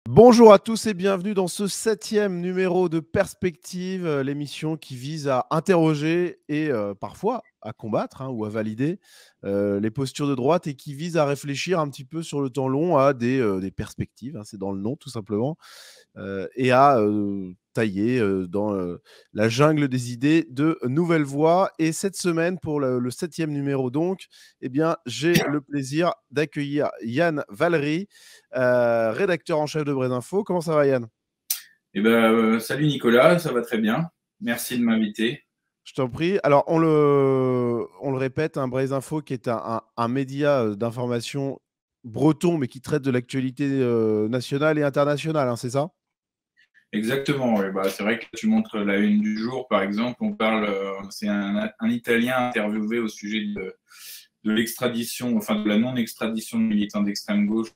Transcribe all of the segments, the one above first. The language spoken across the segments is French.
Bonjour à tous et bienvenue dans ce 7e numéro de Perspective, l'émission qui vise à interroger et parfois à combattre ou à valider les postures de droite et qui vise à réfléchir un petit peu sur le temps long à des perspectives, c'est dans le nom tout simplement, et à tailler dans la jungle des idées de nouvelles voies. Et cette semaine, pour le 7e numéro donc, eh bien, j'ai le plaisir d'accueillir Yann Valery, rédacteur en chef de Brésinfo. Comment ça va, Yann? Salut Nicolas, ça va très bien. Merci de m'inviter. Je t'en prie. Alors, on le répète, Brésinfo qui est un média d'information breton, mais qui traite de l'actualité nationale et internationale, c'est ça? Exactement, ouais. C'est vrai que tu montres la une du jour, par exemple, on parle, c'est un Italien interviewé au sujet de l'extradition, enfin de la non-extradition de militants d'extrême gauche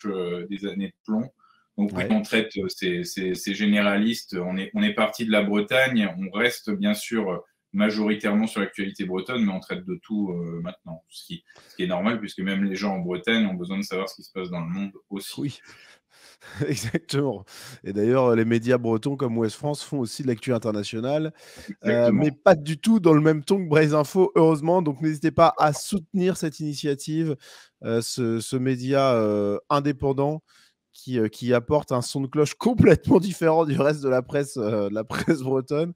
des années de plomb. Donc oui, Ouais. on traite, c'est généraliste. On est parti de la Bretagne, on reste bien sûr majoritairement sur l'actualité bretonne, mais on traite de tout maintenant, ce qui est normal, puisque même les gens en Bretagne ont besoin de savoir ce qui se passe dans le monde aussi. Oui. Exactement. Et d'ailleurs, les médias bretons comme Ouest France font aussi de l'actu internationale, mais Exactement. pas du tout dans le même ton que Brésinfo, heureusement. Donc, n'hésitez pas à soutenir cette initiative, ce média indépendant qui apporte un son de cloche complètement différent du reste de la presse bretonne.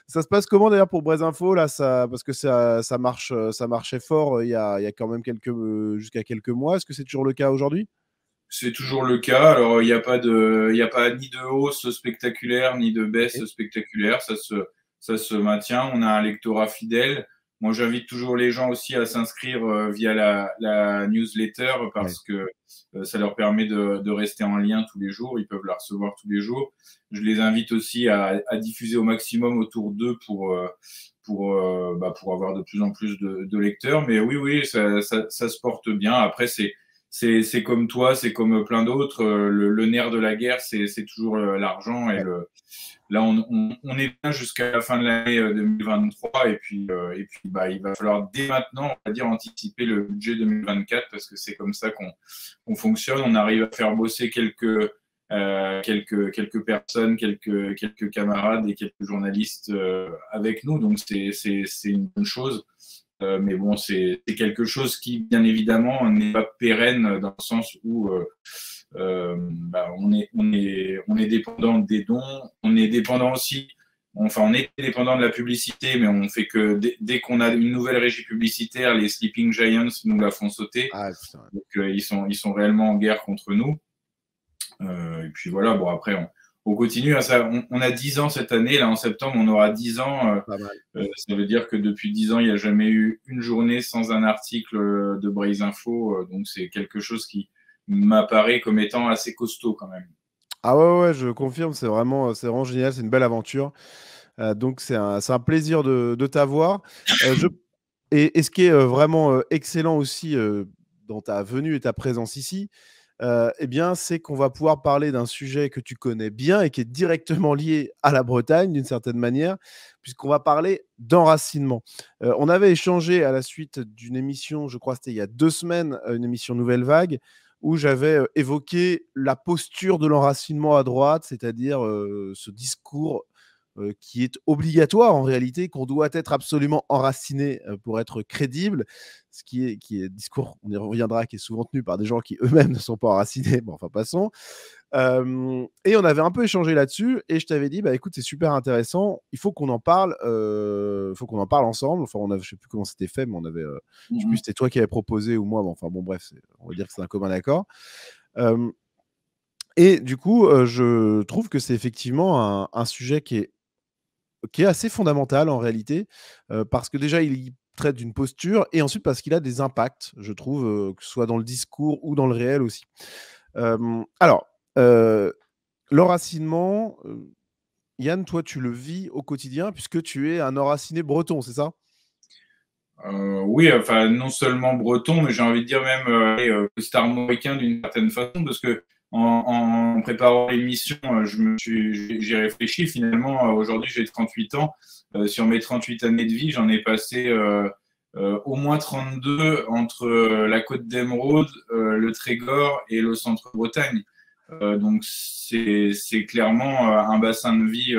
Ça se passe comment d'ailleurs pour Brésinfo là, parce que ça marche, ça marchait fort il y a quand même jusqu'à quelques mois. Est-ce que c'est toujours le cas aujourd'hui? C'est toujours le cas. Alors, il y a pas ni de hausse spectaculaire, ni de baisse Ok. spectaculaire. Ça se maintient. On a un lectorat fidèle. Moi, j'invite toujours les gens aussi à s'inscrire via la newsletter Ouais. parce que ça leur permet de rester en lien tous les jours. Ils peuvent la recevoir tous les jours. Je les invite aussi à diffuser au maximum autour d'eux pour avoir de plus en plus de lecteurs. Mais oui, oui, ça se porte bien. Après, c'est comme toi, c'est comme plein d'autres. Le nerf de la guerre, c'est toujours l'argent. Là, on est bien jusqu'à la fin de l'année 2023. Et puis il va falloir dès maintenant, on va dire, anticiper le budget 2024 parce que c'est comme ça qu'on fonctionne. On arrive à faire bosser quelques personnes, quelques camarades et quelques journalistes avec nous. Donc, c'est une bonne chose. Mais bon, c'est quelque chose qui, bien évidemment, n'est pas pérenne dans le sens où on est dépendant des dons, on est dépendant aussi, enfin, on est dépendant de la publicité, mais on fait que dès qu'on a une nouvelle régie publicitaire, les Sleeping Giants nous la font sauter. Ah putain. Donc, ils sont réellement en guerre contre nous. Et puis voilà, bon, après, on continue. On a 10 ans cette année. Là, en septembre, on aura 10 ans. Pas mal. Ça veut dire que depuis 10 ans, il n'y a jamais eu une journée sans un article de Brésinfo. Donc, c'est quelque chose qui m'apparaît comme étant assez costaud quand même. Ah ouais, ouais, je confirme, c'est vraiment génial, c'est une belle aventure. Donc c'est un plaisir de t'avoir. Je et ce qui est, vraiment, excellent aussi, dans ta venue et ta présence ici, et bien, c'est qu'on va pouvoir parler d'un sujet que tu connais bien et qui est directement lié à la Bretagne d'une certaine manière, puisqu'on va parler d'enracinement. On avait échangé à la suite d'une émission, je crois que c'était il y a 2 semaines, une émission Nouvelle Vague, où j'avais, évoqué la posture de l'enracinement à droite, c'est-à-dire, ce discours qui est obligatoire en réalité, qu'on doit être absolument enraciné pour être crédible, ce qui est discours, on y reviendra, qui est souvent tenu par des gens qui eux-mêmes ne sont pas enracinés, bon enfin passons. Et on avait un peu échangé là-dessus, et je t'avais dit, bah écoute, c'est super intéressant, il faut qu'on en parle, ensemble. Enfin, je sais plus comment c'était fait, mais je sais plus si c'était toi qui avais proposé ou moi, mais enfin bon, bref, on va dire que c'est un commun accord. Et du coup, je trouve que c'est effectivement un sujet qui est assez fondamental en réalité, parce que déjà il traite d'une posture et ensuite parce qu'il a des impacts, je trouve, que ce soit dans le discours ou dans le réel aussi. Alors, l'enracinement, Yann, toi tu le vis au quotidien puisque tu es un enraciné breton, c'est ça? Oui, enfin, non seulement breton, mais j'ai envie de dire même star-mauricain d'une certaine façon, parce que en préparant l'émission, j'ai réfléchi. Finalement, aujourd'hui, j'ai 38 ans. Sur mes 38 années de vie, j'en ai passé au moins 32 entre la Côte d'Emeraude, le Trégor et le Centre-Bretagne. Donc c'est clairement un bassin de vie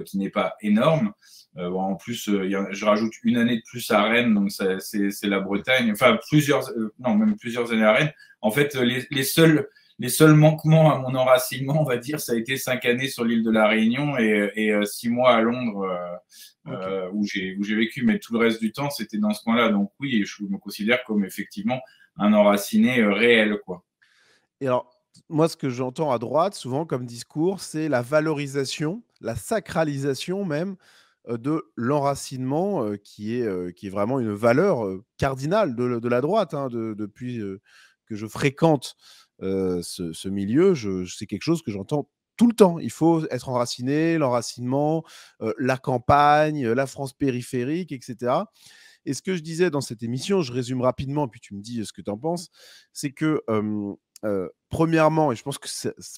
qui n'est pas énorme. Bon, en plus, je rajoute une année de plus à Rennes, donc c'est la Bretagne. Enfin, non, même plusieurs années à Rennes. En fait, les seuls manquements à mon enracinement, on va dire, ça a été 5 années sur l'île de la Réunion et 6 mois à Londres où j'ai vécu. Mais tout le reste du temps, c'était dans ce coin-là. Donc oui, je me considère comme effectivement un enraciné réel, quoi. Et alors, moi, ce que j'entends à droite, souvent comme discours, c'est la valorisation, la sacralisation même de l'enracinement, qui est vraiment une valeur cardinale de la droite. Hein, depuis que je fréquente ce milieu, c'est quelque chose que j'entends tout le temps. Il faut être enraciné, l'enracinement, la campagne, la France périphérique, etc. Et ce que je disais dans cette émission, je résume rapidement, puis tu me dis ce que tu en penses, c'est que premièrement, et je pense que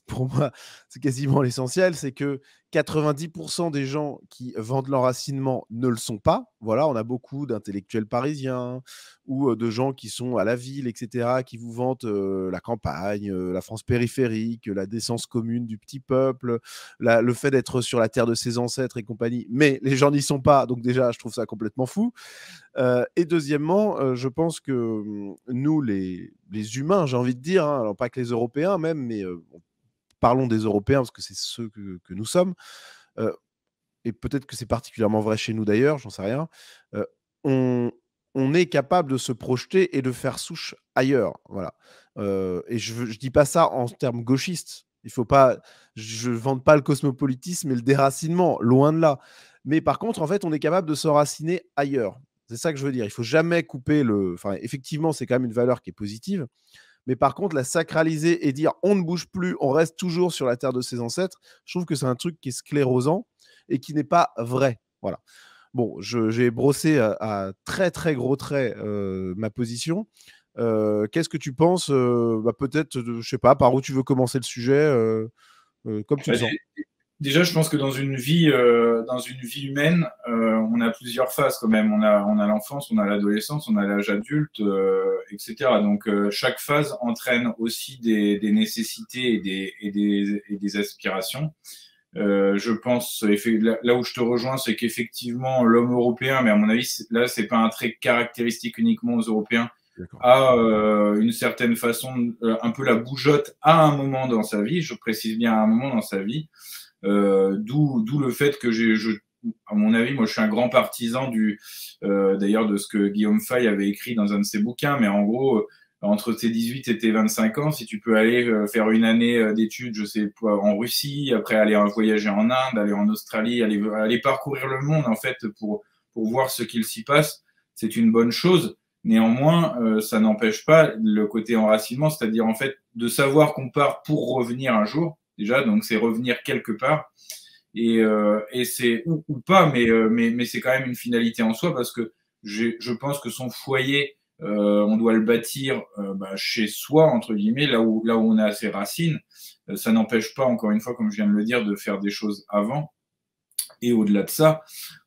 pour moi, c'est quasiment l'essentiel, c'est que 90% des gens qui vendent l'enracinement ne le sont pas. Voilà, on a beaucoup d'intellectuels parisiens ou de gens qui sont à la ville, etc., qui vous vantent la campagne, la France périphérique, la décence commune du petit peuple, le fait d'être sur la terre de ses ancêtres et compagnie. Mais les gens n'y sont pas, donc déjà, je trouve ça complètement fou. Et deuxièmement, je pense que nous, les humains, j'ai envie de dire, hein, alors pas que les Européens même, mais parlons des Européens parce que c'est ceux que nous sommes, euh, et peut-être que c'est particulièrement vrai chez nous d'ailleurs, j'en sais rien, euh, on, on est capable de se projeter et de faire souche ailleurs. Voilà. Et je dis pas ça en termes gauchistes. Il faut pas, je ne vante pas le cosmopolitisme et le déracinement, loin de là. Mais par contre, en fait, on est capable de s'enraciner ailleurs. C'est ça que je veux dire. Il faut jamais couper le. Enfin, effectivement, c'est quand même une valeur qui est positive. Mais par contre, la sacraliser et dire on ne bouge plus, on reste toujours sur la terre de ses ancêtres, je trouve que c'est un truc qui est sclérosant et qui n'est pas vrai. Voilà. Bon, j'ai brossé à très très gros traits ma position. Qu'est-ce que tu penses peut-être, je sais pas, par où tu veux commencer le sujet, comme tu le sens. Déjà, je pense que dans une vie humaine, on a plusieurs phases quand même. On a l'enfance, on a l'adolescence, on a l'âge adulte, etc. Donc, chaque phase entraîne aussi des nécessités et des aspirations. Je pense, là où je te rejoins, c'est qu'effectivement, l'homme européen, mais à mon avis, là, c'est pas un trait caractéristique uniquement aux Européens, a une certaine façon, un peu la bougeotte à un moment dans sa vie. Je précise bien à un moment dans sa vie. D'où le fait que à mon avis, moi, je suis un grand partisan d'ailleurs, de ce que Guillaume Fay avait écrit dans un de ses bouquins, mais en gros, entre tes 18 et tes 25 ans, si tu peux aller faire une année d'études, je sais pas, en Russie, après aller voyager en Inde, aller en Australie, aller parcourir le monde, en fait, pour voir ce qu'il s'y passe, c'est une bonne chose. Néanmoins, ça n'empêche pas le côté enracinement, c'est-à-dire, en fait, de savoir qu'on part pour revenir un jour, déjà, donc c'est revenir quelque part. Et c'est ou pas, mais c'est quand même une finalité en soi parce que je pense que son foyer, on doit le bâtir chez soi, entre guillemets, là où on a ses racines. Ça n'empêche pas, encore une fois, comme je viens de le dire, de faire des choses avant. Et au-delà de ça,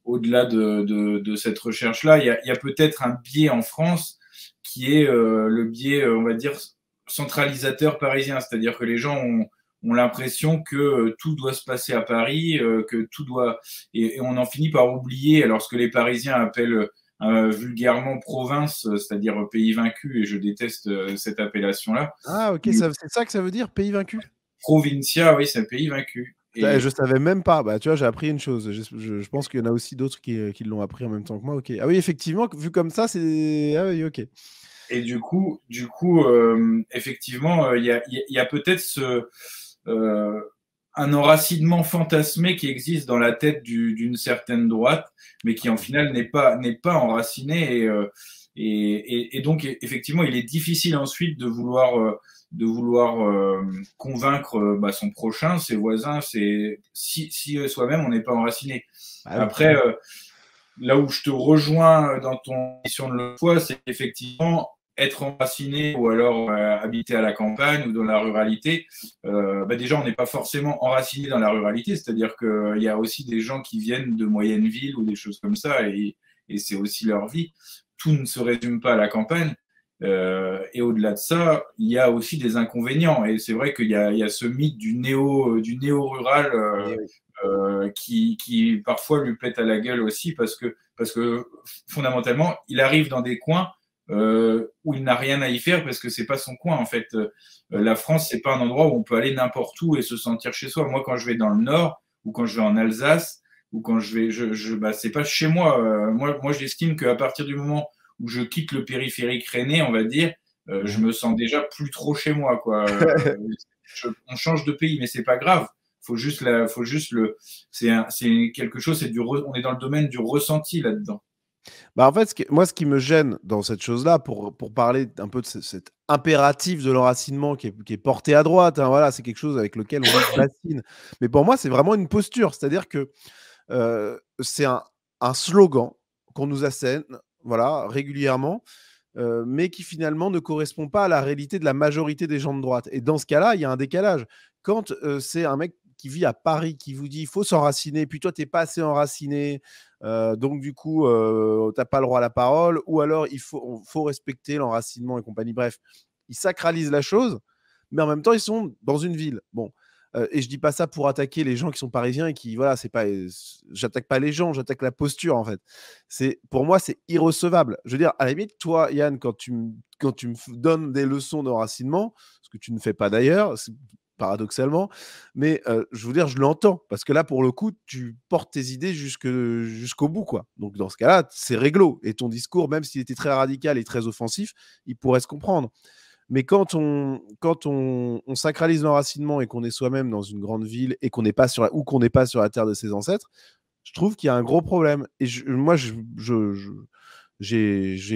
au-delà de cette recherche-là, il y a peut-être un biais en France qui est le biais, on va dire, centralisateur parisien. C'est-à-dire que les gens ont l'impression que tout doit se passer à Paris, que tout doit. Et on en finit par oublier, alors ce que les Parisiens appellent vulgairement province, c'est-à-dire pays vaincu, et je déteste cette appellation-là. Ah, ok, c'est ça que ça veut dire, pays vaincu? Provincia, oui, c'est un pays vaincu. Et je savais même pas. Bah, tu vois, j'ai appris une chose. Je pense qu'il y en a aussi d'autres qui l'ont appris en même temps que moi. Ok. Ah oui, effectivement, vu comme ça, c'est. Ah oui, ok. Et du coup effectivement, il y a peut-être un enracinement fantasmé qui existe dans la tête d'une certaine droite, mais qui en final n'est pas enraciné. Et donc, effectivement, il est difficile ensuite de vouloir convaincre son prochain, ses voisins, si soi-même on n'est pas enraciné. Ah oui. Après, là où je te rejoins dans ton mission de la foi, c'est effectivement être enraciné ou alors habiter à la campagne ou dans la ruralité. Déjà, on n'est pas forcément enraciné dans la ruralité, c'est-à-dire qu'il y a aussi des gens qui viennent de moyennes villes ou des choses comme ça, et c'est aussi leur vie. Tout ne se résume pas à la campagne. Et au-delà de ça, il y a aussi des inconvénients. Et c'est vrai qu'il y a ce mythe du néo-rural Eh oui. qui parfois lui plaît à la gueule aussi parce que fondamentalement, il arrive dans des coins où il n'a rien à y faire parce que c'est pas son coin en fait. La France, c'est pas un endroit où on peut aller n'importe où et se sentir chez soi. Moi, quand je vais dans le Nord ou quand je vais en Alsace ou quand je vais, bah, c'est pas chez moi. Moi, j'estime qu'à partir du moment où je quitte le périphérique rennais, on va dire, je Mhm. me sens déjà plus trop chez moi, quoi. On change de pays, mais c'est pas grave. Faut juste le, c'est quelque chose, on est dans le domaine du ressenti là-dedans. Bah, en fait, moi, ce qui me gêne dans cette chose-là, pour parler un peu de cet impératif de l'enracinement qui est porté à droite, hein, voilà, c'est quelque chose avec lequel on nous bassine. Mais pour moi, c'est vraiment une posture. C'est-à-dire que c'est un slogan qu'on nous assène, voilà, régulièrement, mais qui finalement ne correspond pas à la réalité de la majorité des gens de droite. Et dans ce cas-là, il y a un décalage. Quand c'est un mec qui vit à Paris qui vous dit il faut s'enraciner, puis toi, tu n'es pas assez enraciné, donc du coup, tu n'as pas le droit à la parole, ou alors faut respecter l'enracinement et compagnie. Bref, ils sacralisent la chose, mais en même temps, ils sont dans une ville. Bon. Et je dis pas ça pour attaquer les gens qui sont parisiens et qui, voilà, c'est pas, j'attaque pas les gens, j'attaque la posture en fait. Pour moi, c'est irrecevable. Je veux dire, à la limite, toi, Yann, quand tu me donnes des leçons d'enracinement, ce que tu ne fais pas d'ailleurs, paradoxalement, mais je veux dire, je l'entends parce que là, pour le coup, tu portes tes idées jusqu'au bout, quoi. Donc dans ce cas-là, c'est réglo. Et ton discours, même s'il était très radical et très offensif, il pourrait se comprendre. Mais quand on sacralise l'enracinement et qu'on est soi-même dans une grande ville et qu'on n'est pas sur la terre de ses ancêtres, je trouve qu'il y a un gros problème. Et moi, j'ai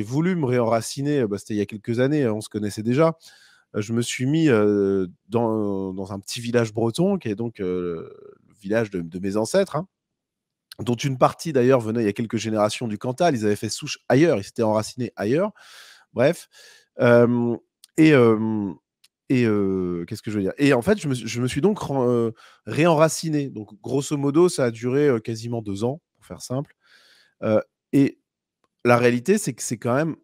voulu me réenraciner, bah, c'était il y a quelques années, on se connaissait déjà. Je me suis mis dans un petit village breton, qui est donc le village de mes ancêtres, hein, dont une partie d'ailleurs venait il y a quelques générations du Cantal. Ils avaient fait souche ailleurs, ils s'étaient enracinés ailleurs. Bref. Euh, et qu'est-ce que je veux dire? Et en fait, je me suis donc réenraciné. Donc, grosso modo, ça a duré quasiment 2 ans, pour faire simple. Euh, et la réalité, c'est que c'est quand même,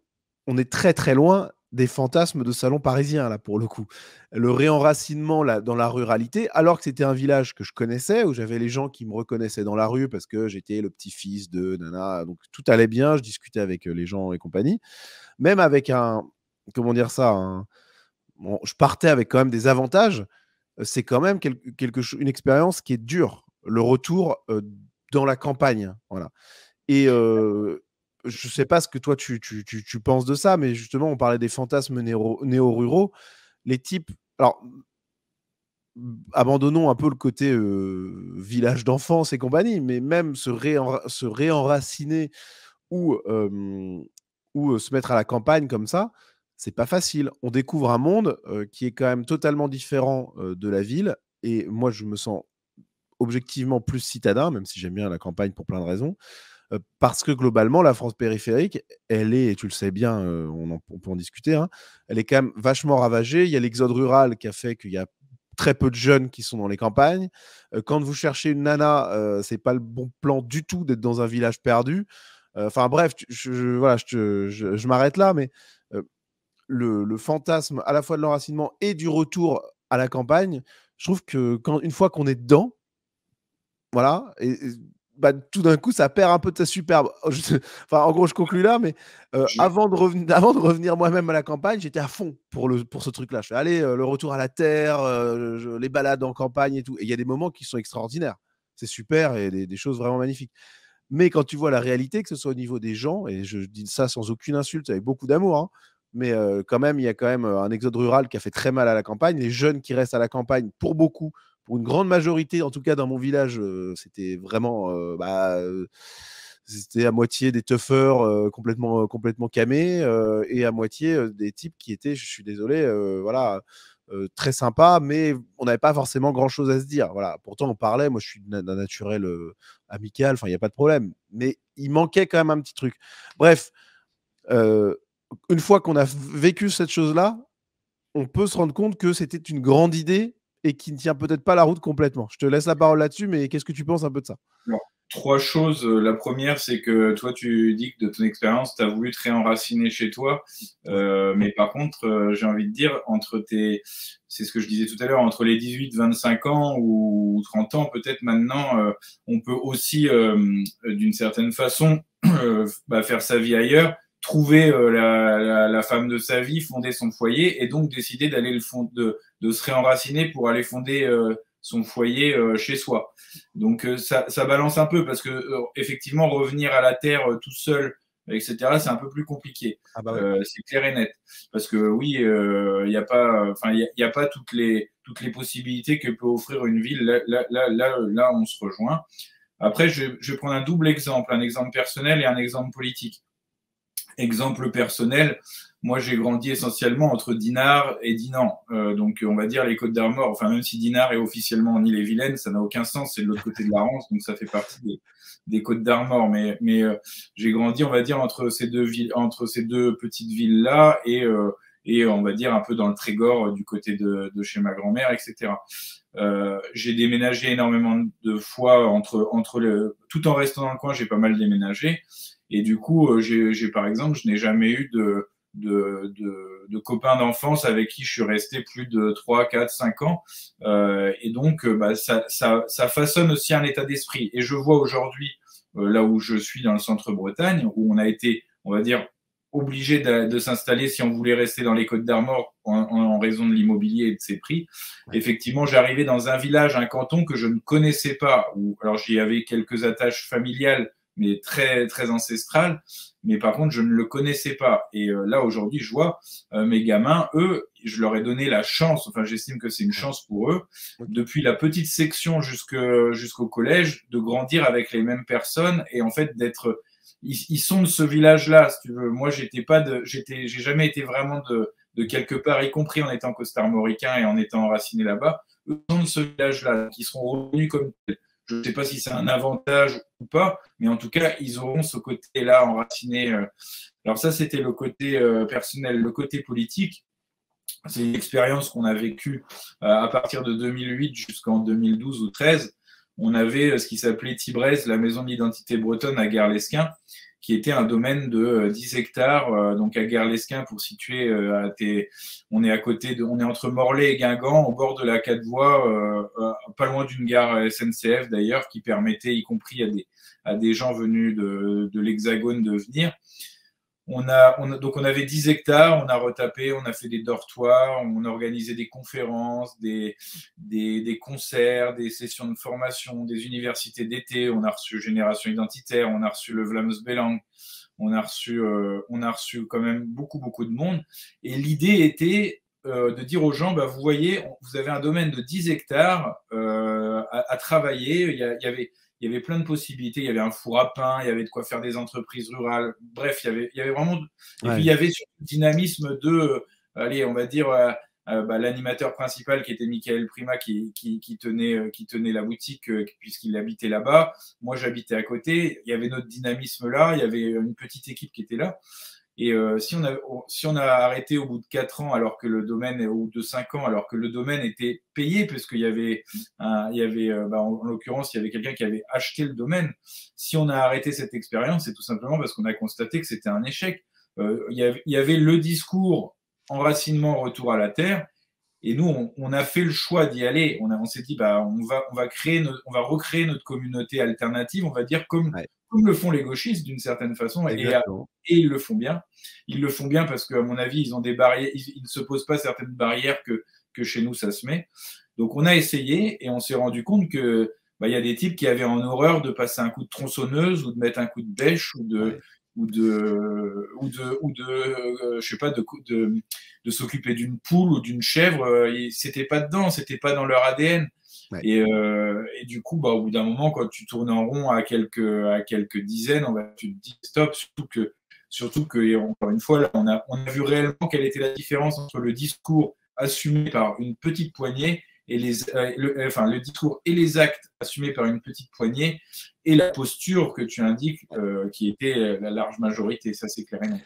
on est très très loin des fantasmes de salon parisien, là, pour le coup. Le réenracinement là, dans la ruralité, alors que c'était un village que je connaissais, où j'avais les gens qui me reconnaissaient dans la rue parce que j'étais le petit-fils de nana, donc tout allait bien, je discutais avec les gens et compagnie. Même avec comment dire ça, bon, je partais avec quand même des avantages. C'est quand même une expérience qui est dure. Le retour dans la campagne. Voilà. Et je ne sais pas ce que toi tu penses de ça, mais justement, on parlait des fantasmes néo-ruraux. Les types. Alors, abandonnons un peu le côté village d'enfance et compagnie, mais même se réenraciner ou se mettre à la campagne comme ça, c'est pas facile. On découvre un monde qui est quand même totalement différent de la ville. Et moi, je me sens objectivement plus citadin, même si j'aime bien la campagne pour plein de raisons. Parce que globalement, la France périphérique, elle est, et tu le sais bien, on peut en discuter, hein, elle est quand même vachement ravagée. Il y a l'exode rural qui a fait qu'il y a très peu de jeunes qui sont dans les campagnes. Quand vous cherchez une nana, c'est pas le bon plan du tout d'être dans un village perdu. Enfin bref, voilà, je m'arrête là, mais euh, le fantasme à la fois de l'enracinement et du retour à la campagne, je trouve que une fois qu'on est dedans, voilà, bah, tout d'un coup, ça perd un peu de sa superbe. Enfin, en gros, je conclus là, mais Je, avant de revenir moi-même à la campagne, j'étais à fond pour ce truc-là. Je fais, allez, le retour à la terre, les balades en campagne et tout. Et il y a des moments qui sont extraordinaires. C'est super et des choses vraiment magnifiques. Mais quand tu vois la réalité, que ce soit au niveau des gens, et je dis ça sans aucune insulte, avec beaucoup d'amour, hein, mais quand même, il y a quand même un exode rural qui a fait très mal à la campagne. Les jeunes qui restent à la campagne, pour beaucoup, pour une grande majorité, en tout cas dans mon village, c'était vraiment, c'était à moitié des toughers complètement camés et à moitié des types qui étaient, je suis désolé, voilà, très sympas, mais on n'avait pas forcément grand-chose à se dire. Voilà. Pourtant, on parlait, moi je suis d'un naturel amical, enfin, il n'y a pas de problème. Mais il manquait quand même un petit truc. Bref, euh, une fois qu'on a vécu cette chose-là, on peut se rendre compte que c'était une grande idée et qui ne tient peut-être pas la route complètement. Je te laisse la parole là-dessus, mais qu'est-ce que tu penses un peu de ça? trois choses. La première, c'est que toi, tu dis que de ton expérience, tu as voulu te réenraciner chez toi. Ouais. Mais par contre, j'ai envie de dire, c'est ce que je disais tout à l'heure, entre les 18, 25 ans ou 30 ans, peut-être maintenant, on peut aussi, d'une certaine façon, faire sa vie ailleurs, trouver la femme de sa vie, fonder son foyer et donc décider de se réenraciner pour aller fonder son foyer chez soi. Donc ça balance un peu parce que effectivement revenir à la terre tout seul, etc. C'est un peu plus compliqué. Ah bah ouais. C'est clair et net parce que oui, il n'y a pas, enfin il y a pas toutes les possibilités que peut offrir une ville. Là, on se rejoint. Après, je vais prendre un double exemple, un exemple personnel et un exemple politique. Exemple personnel, moi j'ai grandi essentiellement entre Dinard et Dinan. Donc on va dire les Côtes d'Armor, enfin même si Dinard est officiellement en Ille-et-Vilaine, ça n'a aucun sens, c'est de l'autre côté de la Rance, donc ça fait partie des Côtes d'Armor. Mais j'ai grandi, on va dire, entre ces deux villes, entre ces deux petites villes-là et on va dire un peu dans le Trégor du côté de chez ma grand-mère, etc. J'ai déménagé énormément de fois tout en restant dans le coin, j'ai pas mal déménagé. Et du coup, par exemple, je n'ai jamais eu de copains d'enfance avec qui je suis resté plus de 3, 4, 5 ans. Et donc, ça façonne aussi un état d'esprit. Et je vois aujourd'hui, là où je suis dans le centre-Bretagne, où on a été, on va dire, obligé de s'installer si on voulait rester dans les Côtes d'Armor en raison de l'immobilier et de ses prix. Ouais. Effectivement, j'arrivais dans un village, un canton que je ne connaissais pas. Alors, j'y avais quelques attaches familiales, mais très, très ancestrales. Mais par contre, je ne le connaissais pas. Et là, aujourd'hui, je vois mes gamins, eux, je leur ai donné la chance, enfin, j'estime que c'est une Ouais. chance pour eux, Ok. depuis la petite section jusqu'au collège, de grandir avec les mêmes personnes et en fait d'être ils sont de ce village-là, si tu veux. Moi, j'ai jamais été vraiment de quelque part, y compris en étant costarmoricain et en étant enraciné là-bas. Eux sont de ce village-là, qui seront reconnus comme tels. Je ne sais pas si c'est un avantage ou pas, mais en tout cas, ils auront ce côté-là enraciné. Alors ça, c'était le côté personnel. Le côté politique, c'est une expérience qu'on a vécue à partir de 2008 jusqu'en 2012 ou 2013. On avait ce qui s'appelait Tibrez, la maison d'identité bretonne à Gare-l'Esquin, qui était un domaine de 10 hectares. Donc à Gare-l'Esquin, pour situer, on est on est entre Morlaix et Guingamp, au bord de la 4 voies, pas loin d'une gare SNCF d'ailleurs, qui permettait, y compris à des gens venus de l'Hexagone, de venir. Donc on avait 10 hectares, on a retapé, on a fait des dortoirs, on a organisé des conférences, des concerts, des sessions de formation, des universités d'été, on a reçu Génération Identitaire, on a reçu le Vlaams Belang, on a reçu quand même beaucoup, beaucoup de monde. Et l'idée était de dire aux gens, bah, vous voyez, vous avez un domaine de 10 hectares à travailler, il y avait plein de possibilités. Il y avait un four à pain, il y avait de quoi faire des entreprises rurales. Bref, il y avait vraiment. Et puis, il Ouais. y avait ce dynamisme allez, on va dire, l'animateur principal qui était Michael Prima qui tenait la boutique puisqu'il habitait là-bas. Moi, j'habitais à côté. Il y avait notre dynamisme là. Il y avait une petite équipe qui était là. Et si on a arrêté au bout de 4 ans, alors que le domaine, ou de 5 ans, alors que le domaine était payé, puisqu'il y avait, en l'occurrence, il y avait quelqu'un qui avait acheté le domaine. Si on a arrêté cette expérience, c'est tout simplement parce qu'on a constaté que c'était un échec. Il y avait le discours enracinement, retour à la terre. Et nous, on a fait le choix d'y aller. On s'est dit, bah, on va recréer notre communauté alternative, on va dire, Ouais. comme le font les gauchistes d'une certaine façon. Exactement. Et ils le font bien. Ils le font bien parce qu'à mon avis, ils ont des barrières, ils ne se posent pas certaines barrières que chez nous, ça se met. Donc, on a essayé et on s'est rendu compte que, bah, il y a des types qui avaient en horreur de passer un coup de tronçonneuse ou de mettre un coup de bêche Ouais. je sais pas, de s'occuper d'une poule ou d'une chèvre. C'était pas dedans, c'était pas dans leur ADN. Ouais. Et du coup, bah, au bout d'un moment, quand tu tournes en rond à quelques dizaines, tu te dis stop, surtout que, et encore une fois, là, on a vu réellement quelle était la différence entre le discours assumé par une petite poignée et le discours et les actes assumés par une petite poignée et la posture que tu indiques qui était la large majorité. Ça, c'est clair et net.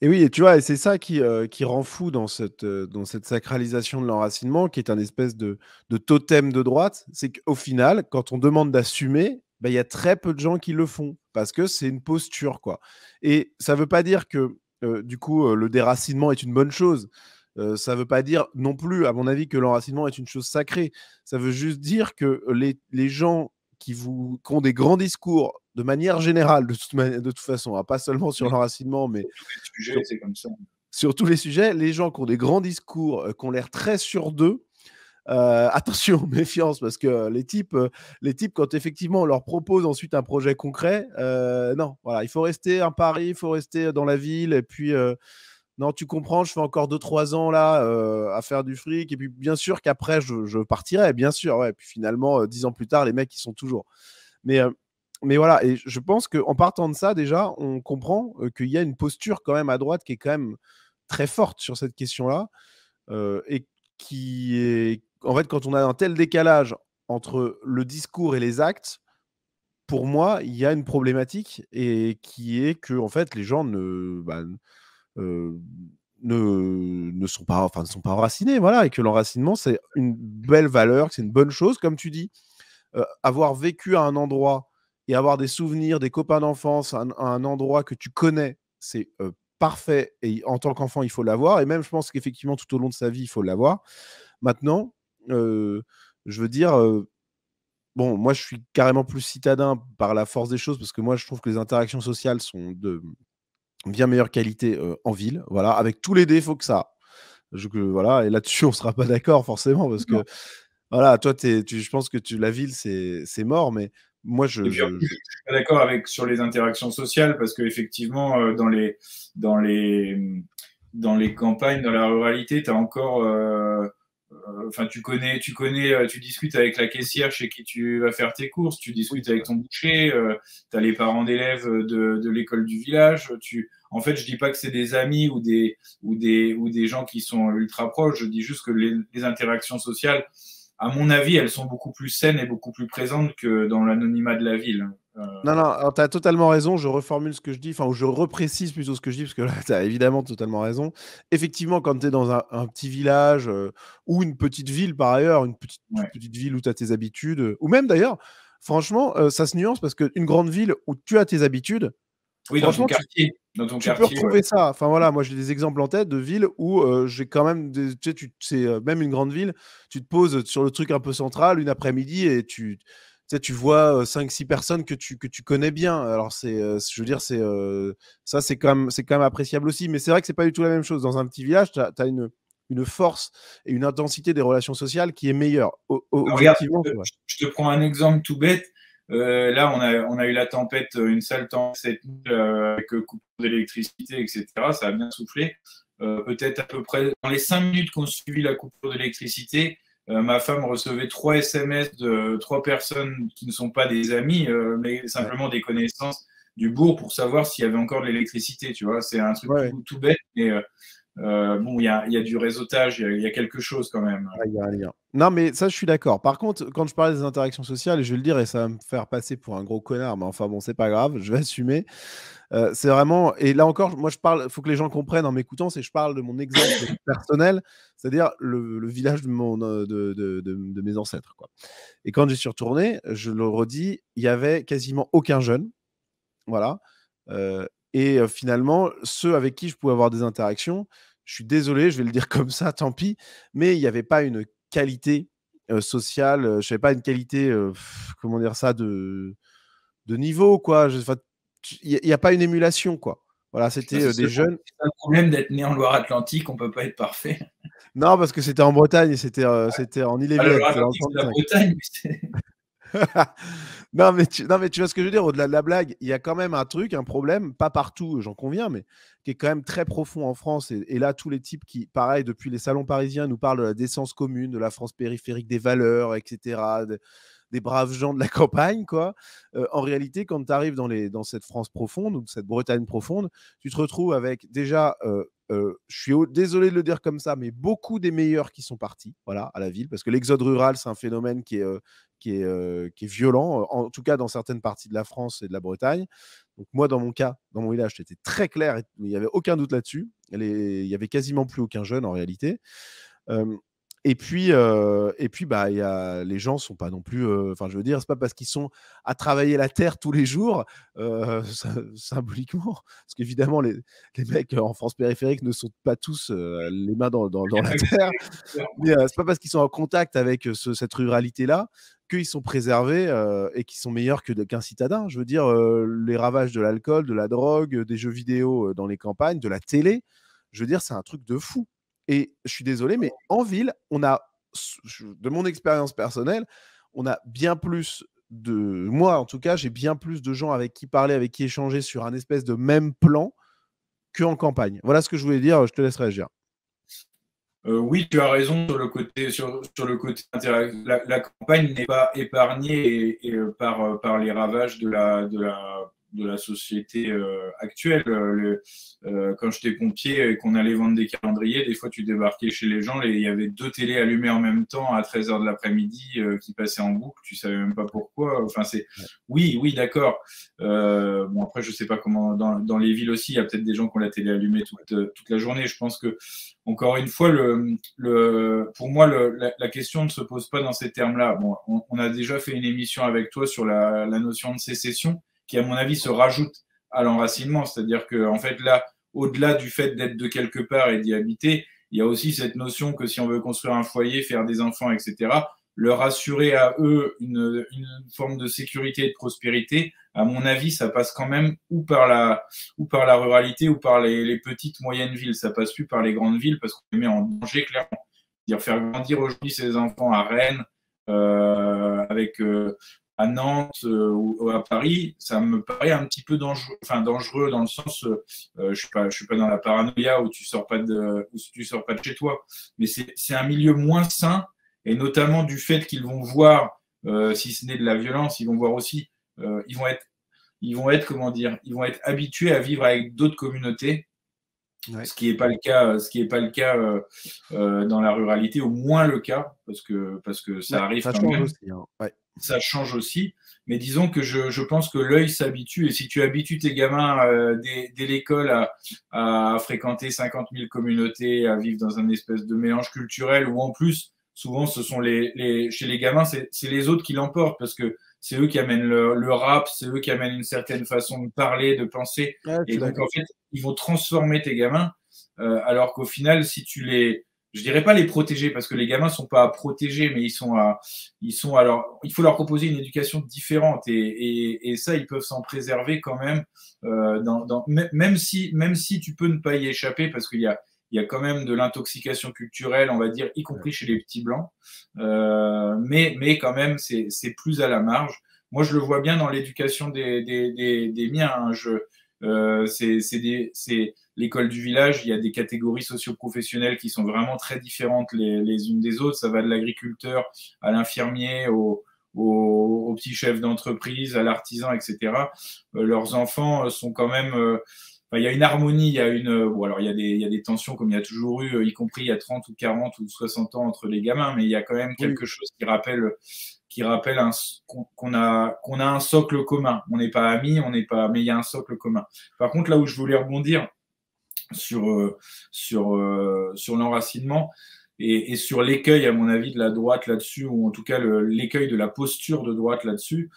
Et oui, et tu vois? Et c'est ça qui rend fou dans cette sacralisation de l'enracinement, qui est un espèce de totem de droite. C'est qu'au final, quand on demande d'assumer, bah, il y a très peu de gens qui le font parce que c'est une posture, quoi. Et ça ne veut pas dire que, du coup, le déracinement est une bonne chose. Ça ne veut pas dire non plus, à mon avis, que l'enracinement est une chose sacrée. Ça veut juste dire que les gens qui ont des grands discours de manière générale, de toute façon, hein, pas seulement sur Oui, l'enracinement, mais sur tous les sujets, sur, c'est comme ça. sur tous les sujets, les gens qui ont des grands discours, qui ont l'air très sûrs d'eux, attention, méfiance, parce que les types, quand effectivement on leur propose ensuite un projet concret, non, voilà, il faut rester à Paris, il faut rester dans la ville, et puis non, tu comprends, je fais encore 2 3 ans là à faire du fric, et puis bien sûr qu'après je partirai, bien sûr, ouais. Puis finalement, 10 ans plus tard, les mecs ils sont toujours. Mais, mais voilà, et je pense qu'en partant de ça, déjà, on comprend qu'il y a une posture quand même à droite qui est quand même très forte sur cette question-là, et qui est, en fait, quand on a un tel décalage entre le discours et les actes, pour moi, il y a une problématique, et qui est que, en fait, les gens euh, ne sont pas, enfin, ne sont pas enracinés, voilà, et que l'enracinement, c'est une belle valeur, que c'est une bonne chose, comme tu dis. Avoir vécu à un endroit et avoir des souvenirs, des copains d'enfance, à un endroit que tu connais, c'est parfait. Et en tant qu'enfant, il faut l'avoir. Et même, je pense qu'effectivement, tout au long de sa vie, il faut l'avoir. Maintenant, je veux dire, bon, moi, je suis carrément plus citadin par la force des choses, parce que moi, je trouve que les interactions sociales sont de bien meilleure qualité en ville, voilà, avec tous les défauts que ça a. Voilà, et là-dessus, on ne sera pas d'accord forcément, parce Non. que voilà, toi, je pense que la ville, c'est mort, mais moi, Et puis en plus, je suis pas d'accord avec sur les interactions sociales parce qu'effectivement, dans les, dans les campagnes, dans la ruralité, tu as encore, enfin, tu discutes avec la caissière chez qui tu vas faire tes courses, tu oui, discutes avec ton boucher, tu as les parents d'élèves de l'école du village. En fait, je dis pas que c'est des amis ou des gens qui sont ultra proches. Je dis juste que les interactions sociales, à mon avis, elles sont beaucoup plus saines et beaucoup plus présentes que dans l'anonymat de la ville. non, non, tu as totalement raison. Je reformule ce que je dis, enfin, ou je reprécise plutôt ce que je dis, parce que là, tu as évidemment totalement raison. Effectivement, quand tu es dans un petit village, ou une petite ville par ailleurs, une toute Ouais. petite ville où tu as tes habitudes, ou même d'ailleurs, franchement, ça se nuance, parce qu'une grande ville où tu as tes habitudes, Oui, dans ton franchement, quartier. Dans ton tu peux quartier, ouais. retrouver ça. Enfin voilà, moi j'ai des exemples en tête de villes où j'ai quand même tu sais, même une grande ville, tu te poses sur le truc un peu central une après-midi, et tu sais, tu vois 5 6 personnes que tu connais bien. Alors je veux dire, ça c'est quand même appréciable aussi, mais c'est vrai que c'est pas du tout la même chose. Dans un petit village, tu as une force et une intensité des relations sociales qui est meilleure, Alors, regarde, objectivement, c'est vrai. je te prends un exemple tout bête. Là, on a eu la tempête, une sale tempête cette nuit, avec coupure d'électricité, etc. Ça a bien soufflé. Peut-être à peu près dans les 5 minutes qu'on suivi la coupure d'électricité, ma femme recevait 3 SMS de 3 personnes qui ne sont pas des amis, mais Ouais. simplement des connaissances du bourg pour savoir s'il y avait encore de l'électricité. Tu vois, c'est un truc Ouais. tout bête, mais bon, il y a du réseautage, il y a quelque chose quand même. Ah, il y a un lien. Non, mais ça, je suis d'accord. Par contre, quand je parlais des interactions sociales, et je vais le dire, et ça va me faire passer pour un gros connard, mais enfin bon, c'est pas grave, je vais assumer. C'est vraiment, et là encore, moi je parle, il faut que les gens comprennent en m'écoutant, c'est que je parle de mon exemple personnel, c'est-à-dire le village de mes ancêtres, quoi. Et quand j'y suis retourné, je le redis, il y avait quasiment aucun jeune, voilà. Euh, et finalement, ceux avec qui je pouvais avoir des interactions, je suis désolé, je vais le dire comme ça, tant pis, mais il n'y avait pas une qualité sociale, je ne savais pas une qualité, comment dire ça, de niveau, quoi. Enfin, il n'y a pas une émulation, quoi. Voilà, c'était des jeunes. C'est ça le problème d'être né en Loire-Atlantique, on peut pas être parfait. Non, parce que c'était en Bretagne, et c'était en Ah, la Ille-et-Vilaine, c'était dans le Loire-Atlantique, c'est la 35. Bretagne, mais c'est Non, mais tu vois ce que je veux dire, au-delà de la blague, il y a quand même un truc, un problème, pas partout, j'en conviens, mais qui est quand même très profond en France. Et là, tous les types qui, pareil, depuis les salons parisiens, nous parlent de la décence commune, de la France périphérique, des valeurs, etc., des braves gens de la campagne, quoi. En réalité, quand tu arrives dans cette France profonde, ou cette Bretagne profonde, tu te retrouves avec déjà, je suis désolé de le dire comme ça, mais beaucoup des meilleurs qui sont partis, voilà, à la ville, parce que l'exode rural, c'est un phénomène qui est violent, en tout cas dans certaines parties de la France et de la Bretagne. Donc moi, dans mon cas, dans mon village, c'était très clair, il n'y avait aucun doute là-dessus. Il n'y avait quasiment plus aucun jeune en réalité. Euh, bah, les gens sont pas non plus. Enfin, je veux dire, c'est pas parce qu'ils sont à travailler la terre tous les jours, symboliquement, parce qu'évidemment, les mecs en France périphérique ne sont pas tous les mains dans la terre. Mais c'est pas parce qu'ils sont en contact avec cette ruralité-là qu'ils sont préservés et qu'ils sont meilleurs qu'un citadin. Je veux dire, les ravages de l'alcool, de la drogue, des jeux vidéo dans les campagnes, de la télé, je veux dire, c'est un truc de fou. Et je suis désolé, mais en ville, de mon expérience personnelle, on a bien plus moi en tout cas, j'ai bien plus de gens avec qui parler, avec qui échanger sur un espèce de même plan qu'en campagne. Voilà ce que je voulais dire, je te laisse réagir. Oui, tu as raison sur le côté la campagne n'est pas épargnée par les ravages de la société actuelle. Quand j'étais pompier et qu'on allait vendre des calendriers, des fois tu débarquais chez les gens et il y avait 2 télés allumées en même temps à 13h de l'après-midi qui passaient en boucle, tu savais même pas pourquoi. Enfin, oui, d'accord. Bon, après, je sais pas comment dans les villes aussi, il y a peut-être des gens qui ont la télé allumée toute la journée. Je pense que encore une fois, pour moi, la question ne se pose pas dans ces termes-là. Bon, on a déjà fait une émission avec toi sur la notion de sécession, qui, à mon avis, se rajoute à l'enracinement. C'est-à-dire que, en fait, là, au-delà du fait d'être de quelque part et d'y habiter, il y a aussi cette notion que si on veut construire un foyer, faire des enfants, etc., leur assurer à eux une forme de sécurité et de prospérité, à mon avis, ça passe quand même ou par la ruralité ou par les petites, moyennes villes. Ça passe plus par les grandes villes parce qu'on les met en danger, clairement. C'est-à-dire faire grandir aujourd'hui ses enfants à Rennes, à Nantes ou à Paris, ça me paraît un petit peu dangereux dans le sens, je suis pas dans la paranoïa où tu sors pas de chez toi, mais c'est un milieu moins sain, et notamment du fait qu'ils vont voir, si ce n'est de la violence, ils vont voir aussi, ils vont être, comment dire, ils vont être habitués à vivre avec d'autres communautés. Ouais. Ce qui n'est pas le cas dans la ruralité, au moins le cas, parce que ça arrive ça quand change même. Aussi, hein. Ouais. Ça change aussi, mais disons que je pense que l'œil s'habitue, et si tu habitues tes gamins dès l'école à fréquenter 50 000 communautés, à vivre dans un espèce de mélange culturel, où en plus, souvent, ce sont chez les gamins, c'est les autres qui l'emportent, parce que c'est eux qui amènent le rap, c'est eux qui amènent une certaine façon de parler, de penser. Ouais, et donc, en fait, ils vont transformer tes gamins, alors qu'au final, si tu je dirais pas les protéger, parce que les gamins sont pas à protéger, mais alors, il faut leur proposer une éducation différente, et ça, ils peuvent s'en préserver quand même, même si tu peux ne pas y échapper, parce qu'il y a quand même de l'intoxication culturelle, on va dire, y compris chez les petits blancs. Mais quand même, c'est plus à la marge. Moi, je le vois bien dans l'éducation des miens. Hein. C'est l'école du village. Il y a des catégories socio-professionnelles qui sont vraiment très différentes les unes des autres. Ça va de l'agriculteur à l'infirmier, au petit chef d'entreprise, à l'artisan, etc. Leurs enfants sont quand même... il y a une harmonie, il y a des tensions comme il y a toujours eu, y compris il y a 30 ou 40 ou 60 ans entre les gamins, mais il y a quand même quelque chose qui rappelle qu'on a un socle commun. On n'est pas amis, mais il y a un socle commun. Par contre, là où je voulais rebondir sur l'enracinement et sur l'écueil, à mon avis, de la droite là-dessus, ou en tout cas l'écueil de la posture de droite là-dessus,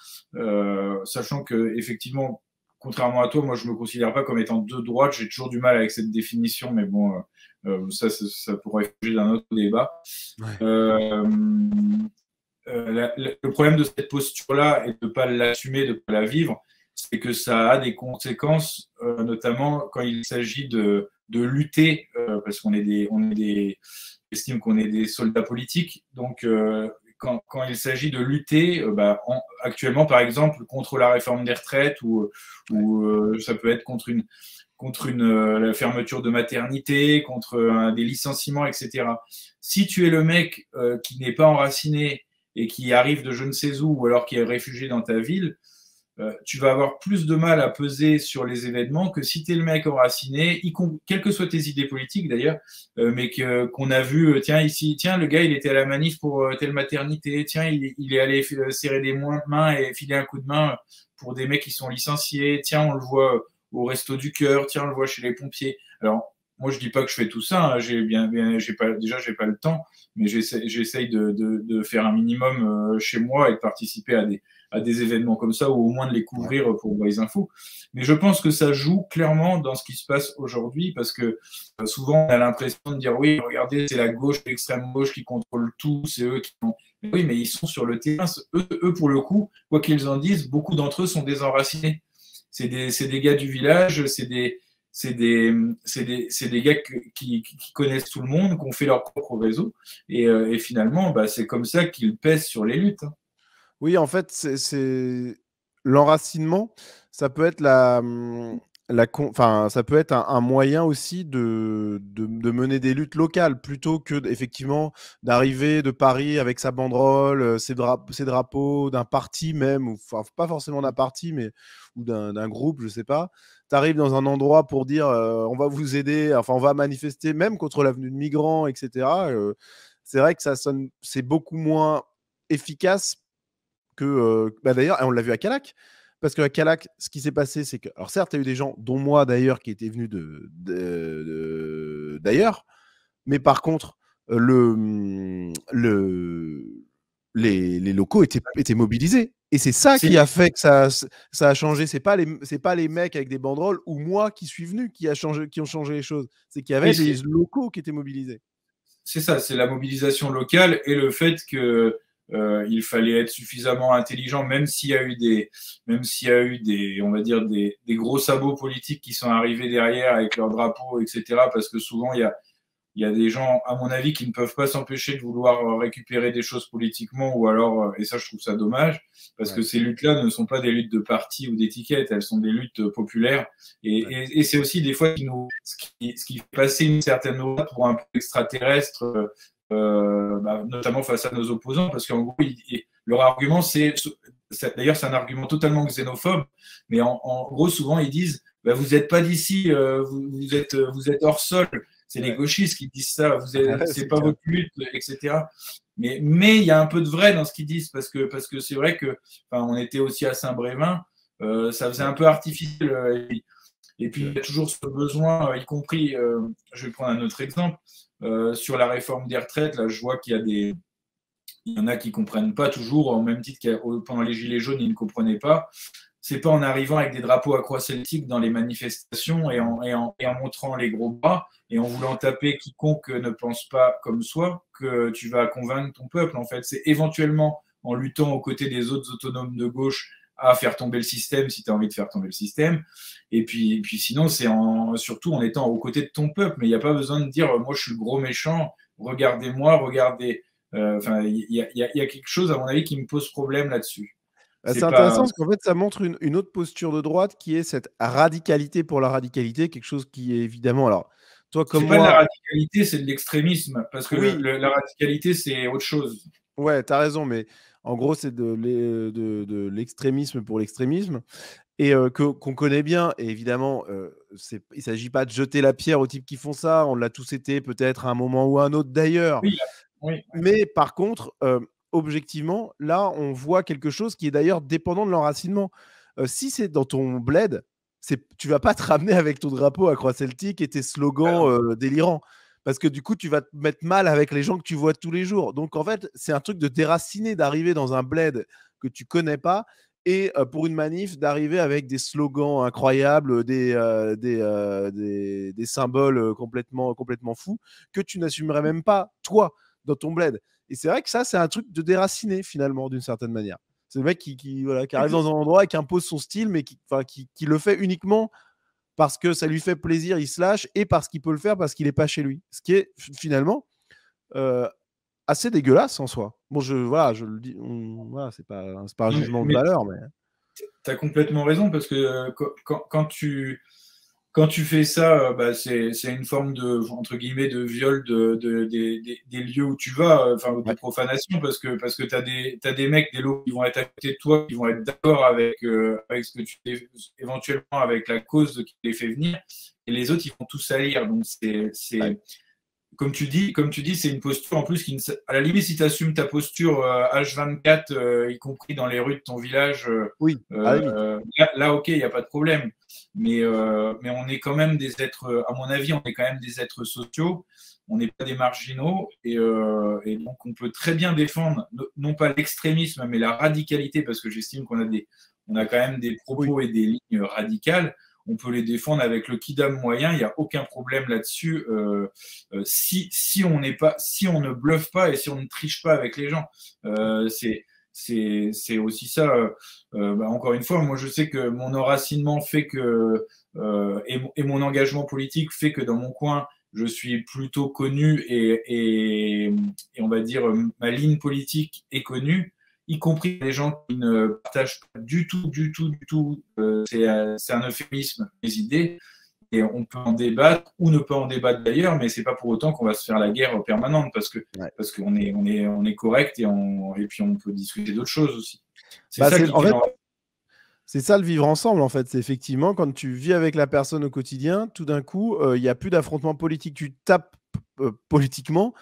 sachant que effectivement, contrairement à toi, moi, je me considère pas comme étant de droite. J'ai toujours du mal avec cette définition, mais bon, ça pourrait faire l'objet d'un autre débat. Ouais. Le problème de cette posture-là et de ne pas l'assumer, de ne pas la vivre, c'est que ça a des conséquences, notamment quand il s'agit de lutter, parce j'estime qu'on est des soldats politiques. Donc, quand il s'agit de lutter, actuellement, par exemple, contre la réforme des retraites, ou ça peut être contre la fermeture de maternité, contre des licenciements, etc. Si tu es le mec qui n'est pas enraciné et qui arrive de je ne sais où, ou alors qui est réfugié dans ta ville, tu vas avoir plus de mal à peser sur les événements que si tu es le mec enraciné, quelles que soient tes idées politiques d'ailleurs, mais qu'on a vu, tiens, le gars, il était à la manif pour telle maternité, tiens, il est allé serrer des mains et filer un coup de main pour des mecs qui sont licenciés, tiens, on le voit au Resto du Cœur, tiens, on le voit chez les pompiers. Alors, moi, je dis pas que je fais tout ça. Hein. J'ai pas, déjà, j'ai pas le temps, mais j'essaye de faire un minimum chez moi et de participer à des événements comme ça, ou au moins de les Ouais. couvrir pour les infos. Mais je pense que ça joue clairement dans ce qui se passe aujourd'hui, parce que souvent, on a l'impression de dire, oui, regardez, c'est la gauche, l'extrême gauche qui contrôle tout, c'est eux qui ont... Oui, mais ils sont sur le terrain. Eux, pour le coup, quoi qu'ils en disent, beaucoup d'entre eux sont désenracinés. C'est des gars du village, c'est des gars qui connaissent tout le monde, qui ont fait leur propre réseau. Et finalement, bah, c'est comme ça qu'ils pèsent sur les luttes. Hein. Oui, en fait, c'est l'enracinement, ça peut être enfin, ça peut être un moyen aussi de mener des luttes locales plutôt que effectivement d'arriver de Paris avec sa banderole, ses drapeaux d'un parti même, ou enfin, pas forcément d'un parti, mais ou d'un groupe, je sais pas. Tu arrives dans un endroit pour dire on va vous aider, enfin on va manifester même contre l'avenue de migrants, etc. C'est vrai que c'est beaucoup moins efficace que, bah, d'ailleurs, et on l'a vu à Calac. Parce qu'à Calac, ce qui s'est passé, c'est que, alors certes, il y a eu des gens, dont moi d'ailleurs, qui étaient venus d'ailleurs, mais par contre, les locaux étaient mobilisés. Et c'est ça C'est qui a fait que ça a changé. C'est pas les mecs avec des banderoles ou moi qui suis venu qui ont changé les choses. C'est qu'il y avait oui, des locaux qui étaient mobilisés. c'est ça, c'est la mobilisation locale et le fait que il fallait être suffisamment intelligent, même s'il y a eu des, on va dire des gros sabots politiques qui sont arrivés derrière avec leurs drapeaux, etc. Parce que souvent il y a des gens, à mon avis, qui ne peuvent pas s'empêcher de vouloir récupérer des choses politiquement, ou alors, et ça, je trouve ça dommage, parce Ouais. que ces luttes-là ne sont pas des luttes de parti ou d'étiquette, elles sont des luttes populaires. Et, Ouais. et c'est aussi des fois ce qui fait passer une certaine loi pour un peu extraterrestre, bah, notamment face à nos opposants, parce qu'en gros, leur argument, d'ailleurs, c'est un argument totalement xénophobe, mais en gros, souvent, ils disent, bah, vous n'êtes pas d'ici, vous êtes hors sol. C'est les Ouais. gauchistes qui disent ça, c'est C'est pas clair. votre lutte, etc. Mais il y a un peu de vrai dans ce qu'ils disent, parce que c'est vrai que, enfin, on était aussi à Saint-Brévin, ça faisait Ouais. un peu artificiel. Et puis, il Ok. y a toujours ce besoin, y compris, je vais prendre un autre exemple, sur la réforme des retraites, là, je vois il y en a qui ne comprennent pas toujours, au même titre que pendant les Gilets jaunes, ils ne comprenaient pas. C'est pas en arrivant avec des drapeaux à croix celtique dans les manifestations et en montrant les gros bras et en voulant taper quiconque ne pense pas comme soi que tu vas convaincre ton peuple. En fait, c'est éventuellement en luttant aux côtés des autres autonomes de gauche à faire tomber le système si tu as envie de faire tomber le système. Et puis sinon, surtout en étant aux côtés de ton peuple. Mais il n'y a pas besoin de dire moi je suis le gros méchant, regardez-moi, regardez. Enfin, il y a quelque chose, à mon avis, qui me pose problème là-dessus. Bah, C'est c'est pas, intéressant parce qu'en fait, ça montre une autre posture de droite qui est cette radicalité pour la radicalité, quelque chose qui est évidemment. Alors, toi comme c'est pas de la moi, radicalité, c'est de l'extrémisme. Parce que oui, la radicalité, c'est autre chose. ouais, t'as raison, mais en gros, c'est de l'extrémisme pour l'extrémisme et qu'on connaît bien. Et évidemment, il ne s'agit pas de jeter la pierre aux types qui font ça. On l'a tous été peut-être à un moment ou à un autre d'ailleurs. Oui, oui. Mais par contre, objectivement, là, on voit quelque chose qui est d'ailleurs dépendant de l'enracinement. Si c'est dans ton bled, tu vas pas te ramener avec ton drapeau à croix celtique et tes slogans délirants. Parce que du coup, tu vas te mettre mal avec les gens que tu vois tous les jours. Donc en fait, c'est un truc de déraciné d'arriver dans un bled que tu connais pas et pour une manif, d'arriver avec des slogans incroyables, des symboles complètement fous que tu n'assumerais même pas, toi, dans ton bled. Et c'est vrai que ça, c'est un truc de déraciné, finalement, d'une certaine manière. C'est le mec voilà, qui arrive dans un endroit et qui impose son style, mais qui le fait uniquement parce que ça lui fait plaisir, il se lâche, et parce qu'il peut le faire parce qu'il n'est pas chez lui. Ce qui est finalement euh, assez dégueulasse en soi. Bon, voilà, je le dis, voilà, c'est pas un Non, jugement de mais valeur, mais tu as complètement raison parce que quand tu fais ça, bah, c'est une forme de, entre guillemets, de viol des lieux où tu vas, enfin, ou de ouais, profanation, parce que t'as des mecs, des lots qui vont être à côté de toi, qui vont être d'accord avec ce que tu fais, éventuellement avec la cause qui les fait venir, et les autres, ils vont tout salir. Donc, ouais. comme tu dis, c'est une posture en plus qui, à la limite, si tu assumes ta posture H24, y compris dans les rues de ton village, Oui, à la limite. là, ok, il n'y a pas de problème. Mais on est quand même des êtres, à mon avis, on est quand même des êtres sociaux. On n'est pas des marginaux et donc on peut très bien défendre non pas l'extrémisme mais la radicalité parce que j'estime on a quand même des Oui. propos et des lignes radicales. On peut les défendre avec le kidam moyen, il n'y a aucun problème là-dessus. Si on ne bluffe pas et si on ne triche pas avec les gens, c'est aussi ça. Encore une fois, moi je sais que mon enracinement fait que et mon engagement politique fait que dans mon coin je suis plutôt connu et on va dire ma ligne politique est connue, y compris les gens qui ne partagent pas du tout, c'est un euphémisme, mes idées. Et on peut en débattre ou ne pas en débattre d'ailleurs, mais c'est pas pour autant qu'on va se faire la guerre permanente Ouais. parce qu'on est correct et puis on peut discuter d'autres choses aussi. C'est Bah, ça qui en fait fait, c'est ça le vivre ensemble, en fait. C'est effectivement quand tu vis avec la personne au quotidien, tout d'un coup, il n'y a plus d'affrontement politique. Tu tapes politiquement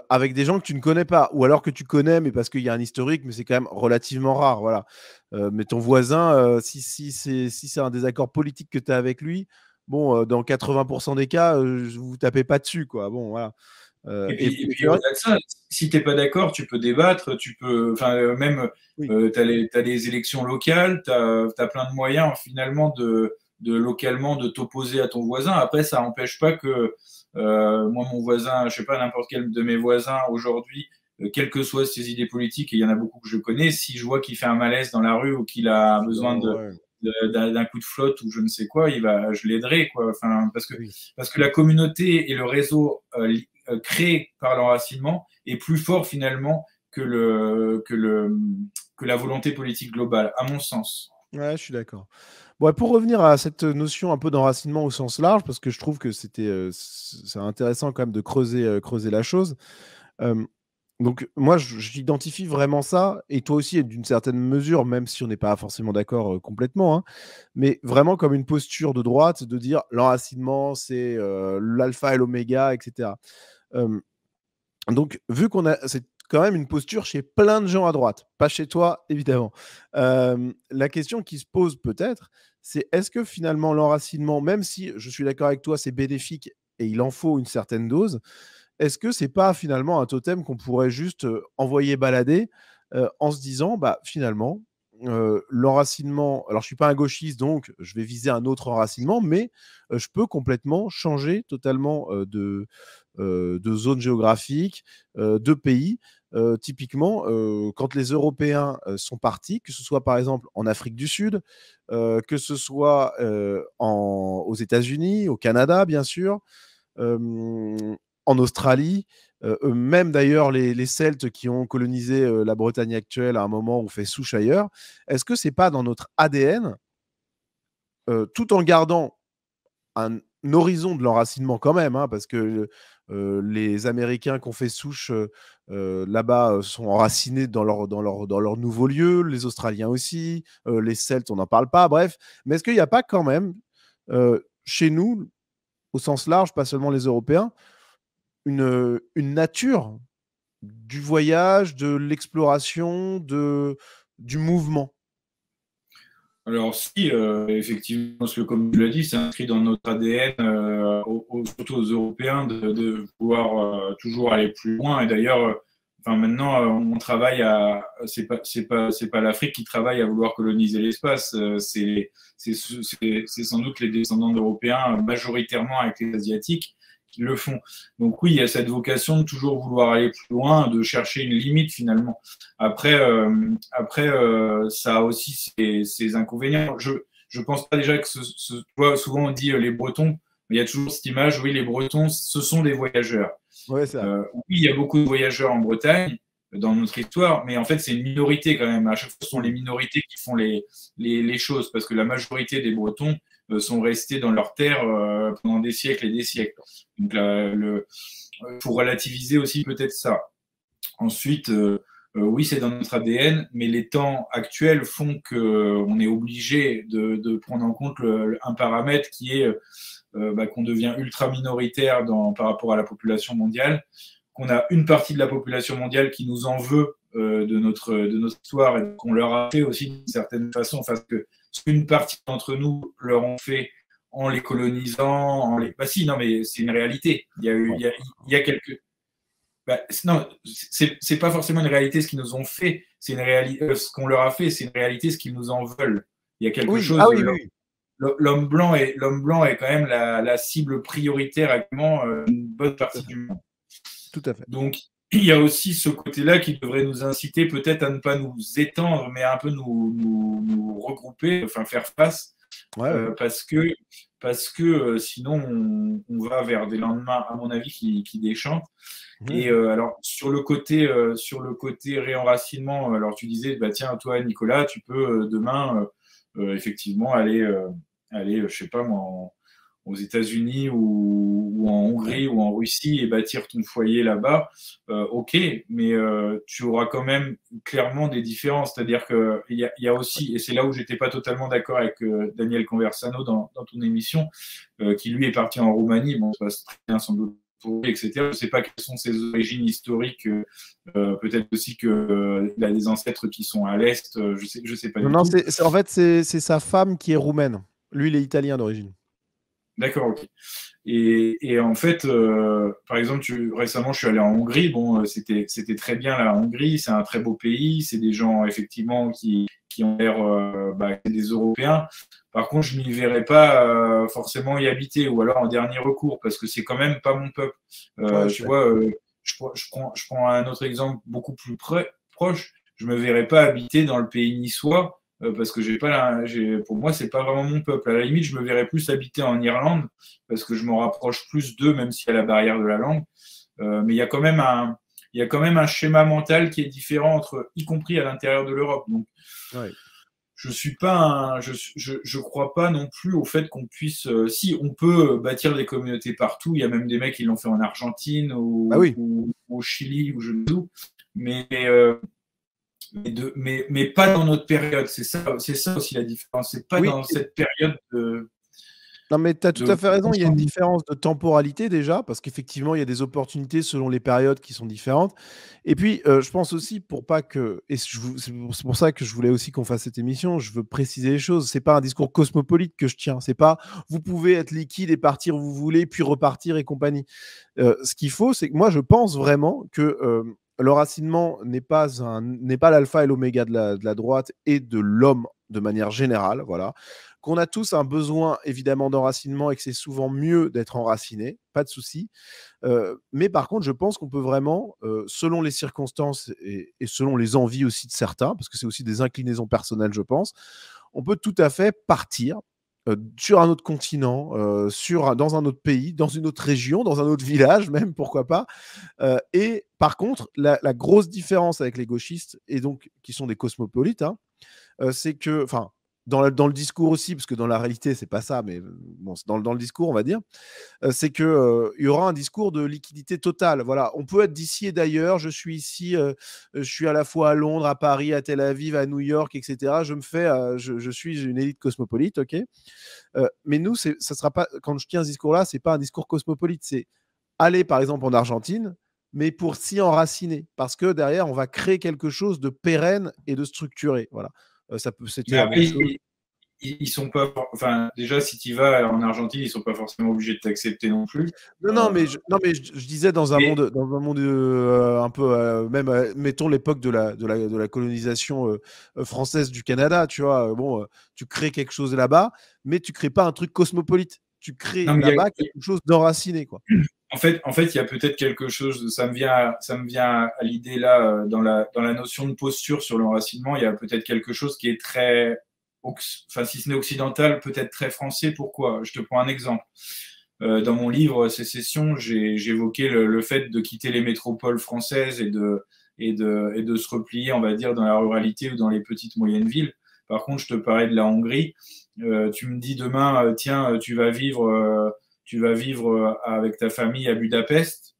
avec des gens que tu ne connais pas, ou alors que tu connais, mais parce qu'il y a un historique, mais c'est quand même relativement rare. Voilà. Mais ton voisin, si c'est un désaccord politique que tu as avec lui, bon, dans 80% des cas, vous ne tapez pas dessus, quoi. Bon, voilà. Et Et puis c'est vrai. au-delà de ça, si tu n'es pas d'accord, tu peux débattre, tu peux, enfin, même, Oui. tu as les élections locales, tu as plein de moyens finalement de localement de t'opposer à ton voisin. Après, ça n'empêche pas que moi, mon voisin, je sais pas, n'importe quel de mes voisins aujourd'hui, quelles que soient ses idées politiques, et il y en a beaucoup que je connais, si je vois qu'il fait un malaise dans la rue ou qu'il a besoin Évidemment, ouais. d'un coup de flotte ou je ne sais quoi, je l'aiderai, quoi. Enfin, Oui. parce que la communauté et le réseau créé par l'enracinement est plus fort finalement que la volonté politique globale, à mon sens. Ouais, je suis d'accord. Bon, et pour revenir à cette notion un peu d'enracinement au sens large, parce que je trouve que c'est intéressant quand même de creuser la chose. Euh, donc moi, j'identifie vraiment ça, et toi aussi, d'une certaine mesure, même si on n'est pas forcément d'accord complètement, hein, mais vraiment comme une posture de droite, de dire l'enracinement, c'est l'alpha et l'oméga, etc. Euh, donc, vu qu'on a, c'est quand même une posture chez plein de gens à droite, pas chez toi, évidemment. La question qui se pose peut-être, c'est est-ce que finalement l'enracinement, même si je suis d'accord avec toi, c'est bénéfique et il en faut une certaine dose, est-ce que c'est pas finalement un totem qu'on pourrait juste envoyer balader en se disant, bah finalement, l'enracinement, alors je suis pas un gauchiste, donc je vais viser un autre enracinement, mais je peux complètement changer totalement de zone géographique, de pays. Typiquement, quand les Européens sont partis, que ce soit par exemple en Afrique du Sud, que ce soit aux États-Unis, au Canada, bien sûr, en Australie, même d'ailleurs les Celtes qui ont colonisé la Bretagne actuelle à un moment ou fait souche ailleurs, est-ce que c'est pas dans notre ADN, tout en gardant un horizon de l'enracinement quand même, hein, parce que les Américains qui ont fait souche là-bas sont enracinés dans leur nouveau lieu, les Australiens aussi, les Celtes, on n'en parle pas, bref. Mais est-ce qu'il n'y a pas quand même, chez nous, au sens large, pas seulement les Européens, une nature du voyage, de l'exploration, du mouvement? Alors si, effectivement, parce que comme tu l'as dit, c'est inscrit dans notre ADN, surtout aux Européens, de vouloir toujours aller plus loin. Et d'ailleurs, enfin maintenant, on travaille à, c'est pas l'Afrique qui travaille à vouloir coloniser l'espace. C'est sans doute les descendants d'Européens, majoritairement avec les Asiatiques, qui le font. Donc oui, il y a cette vocation de toujours vouloir aller plus loin, de chercher une limite finalement. Après, ça a aussi ses inconvénients. Je pense pas déjà que tu vois, souvent on dit les Bretons, mais il y a toujours cette image, oui, les Bretons, ce sont des voyageurs. Ouais, ça. Oui, il y a beaucoup de voyageurs en Bretagne dans notre histoire, mais en fait, c'est une minorité quand même. À chaque fois, ce sont les Mmh. minorités qui font les choses, parce que la majorité des Bretons sont restés dans leur terre pendant des siècles et des siècles. Donc, pour relativiser aussi peut-être ça. Ensuite, oui, c'est dans notre ADN, mais les temps actuels font qu'on est obligé de prendre en compte un paramètre qui est qu'on devient ultra minoritaire par rapport à la population mondiale, qu'on a une partie de la population mondiale qui nous en veut de notre histoire et qu'on leur a fait aussi d'une certaine façon, parce que une partie d'entre nous leur ont fait en les colonisant, bah si, non, mais c'est une réalité. Il y a quelques... Bah, non, c'est pas forcément une réalité ce qu'ils nous ont fait, c'est une réalité, ce qu'on leur a fait, c'est une réalité ce qu'ils nous en veulent. Il y a quelque chose... Ah oui. L'homme blanc est quand même la cible prioritaire actuellement d'une bonne partie du monde. Tout à fait. Donc, il y a aussi ce côté-là qui devrait nous inciter peut-être à ne pas nous étendre, mais à un peu nous regrouper, enfin faire face, parce que sinon on va vers des lendemains, à mon avis, qui déchantent. Et alors sur le côté réenracinement, alors tu disais, bah tiens, toi Nicolas, tu peux demain effectivement aller, je sais pas moi, aux États-Unis ou en Hongrie ou en Russie et bâtir ton foyer là-bas, ok, mais tu auras quand même clairement des différences. C'est-à-dire qu'il y a aussi, et c'est là où j'étais pas totalement d'accord avec Daniel Conversano dans ton émission, qui lui est parti en Roumanie, bon, ça passe très bien sans doute pour lui, etc. Je ne sais pas quelles sont ses origines historiques, peut-être aussi qu'il a des ancêtres qui sont à l'Est, je sais pas du tout. Non, en fait, c'est sa femme qui est roumaine. Lui, il est italien d'origine. D'accord, ok. Et en fait, par exemple, récemment, je suis allé en Hongrie. Bon, c'était très bien la Hongrie. C'est un très beau pays. C'est des gens effectivement qui ont l'air des Européens. Par contre, je m'y verrais pas forcément y habiter, ou alors en dernier recours, parce que c'est quand même pas mon peuple. Tu vois, je prends un autre exemple beaucoup plus proche. Je me verrais pas habiter dans le pays niçois. Parce que pour moi, c'est pas vraiment mon peuple. À la limite, je me verrais plus habiter en Irlande parce que je me rapproche plus d'eux, même s'il y a la barrière de la langue. Mais il y a quand même un schéma mental qui est différent y compris à l'intérieur de l'Europe. Donc, je crois pas non plus au fait qu'on puisse. Si on peut bâtir des communautés partout, il y a même des mecs qui l'ont fait en Argentine ou au Chili ou je ne sais où. Mais pas dans notre période. C'est ça aussi la différence. C'est pas dans cette période de... Non, mais tu as tout à fait raison. Il y a une différence de temporalité déjà, parce qu'effectivement, il y a des opportunités selon les périodes qui sont différentes. Et puis, je pense aussi, pour pas que... Et c'est pour ça que je voulais aussi qu'on fasse cette émission, je veux préciser les choses. C'est pas un discours cosmopolite que je tiens. C'est pas vous pouvez être liquide et partir où vous voulez, puis repartir et compagnie. Ce qu'il faut, c'est que moi, je pense vraiment que... l'enracinement n'est pas l'alpha et l'oméga de la droite et de l'homme de manière générale, voilà. Qu'on a tous un besoin évidemment d'enracinement et que c'est souvent mieux d'être enraciné, pas de souci. Mais par contre, je pense qu'on peut vraiment, selon les circonstances et selon les envies aussi de certains, parce que c'est aussi des inclinaisons personnelles, je pense, on peut tout à fait partir sur un autre continent, dans un autre pays, dans une autre région, dans un autre village même, pourquoi pas. Et par contre, la grosse différence avec les gauchistes, et donc qui sont des cosmopolites, hein, c'est que, enfin, dans le discours aussi, parce que dans la réalité, c'est pas ça, mais bon, dans le discours, on va dire, c'est qu'il y aura un discours de liquidité totale. Voilà, on peut être d'ici et d'ailleurs, je suis ici, je suis à la fois à Londres, à Paris, à Tel Aviv, à New York, etc. Je suis une élite cosmopolite, ok. Mais nous, ça sera pas, quand je tiens ce discours-là, c'est pas un discours cosmopolite, c'est aller par exemple en Argentine, mais pour s'y enraciner, parce que derrière, on va créer quelque chose de pérenne et de structuré. Voilà. C'était la même chose. Ils sont pas, enfin, déjà, si tu vas en Argentine, ils sont pas forcément obligés de t'accepter non plus. Non, mais je disais dans un monde un peu, même, mettons l'époque de la colonisation française du Canada, tu vois. Bon, tu crées quelque chose là-bas, mais tu crées pas un truc cosmopolite. Tu crées là-bas quelque chose d'enraciné, quoi. En fait, il y a peut-être quelque chose, ça me vient à l'idée là, dans la notion de posture sur l'enracinement, il y a peut-être quelque chose qui est très, enfin, si ce n'est occidental, peut-être très français. Pourquoi? Je te prends un exemple. Dans mon livre Sécession, j'évoquais le fait de quitter les métropoles françaises et de se replier, on va dire, dans la ruralité ou dans les petites moyennes villes. Par contre, je te parlais de la Hongrie. Tu me dis demain, tiens, tu vas vivre avec ta famille à Budapest,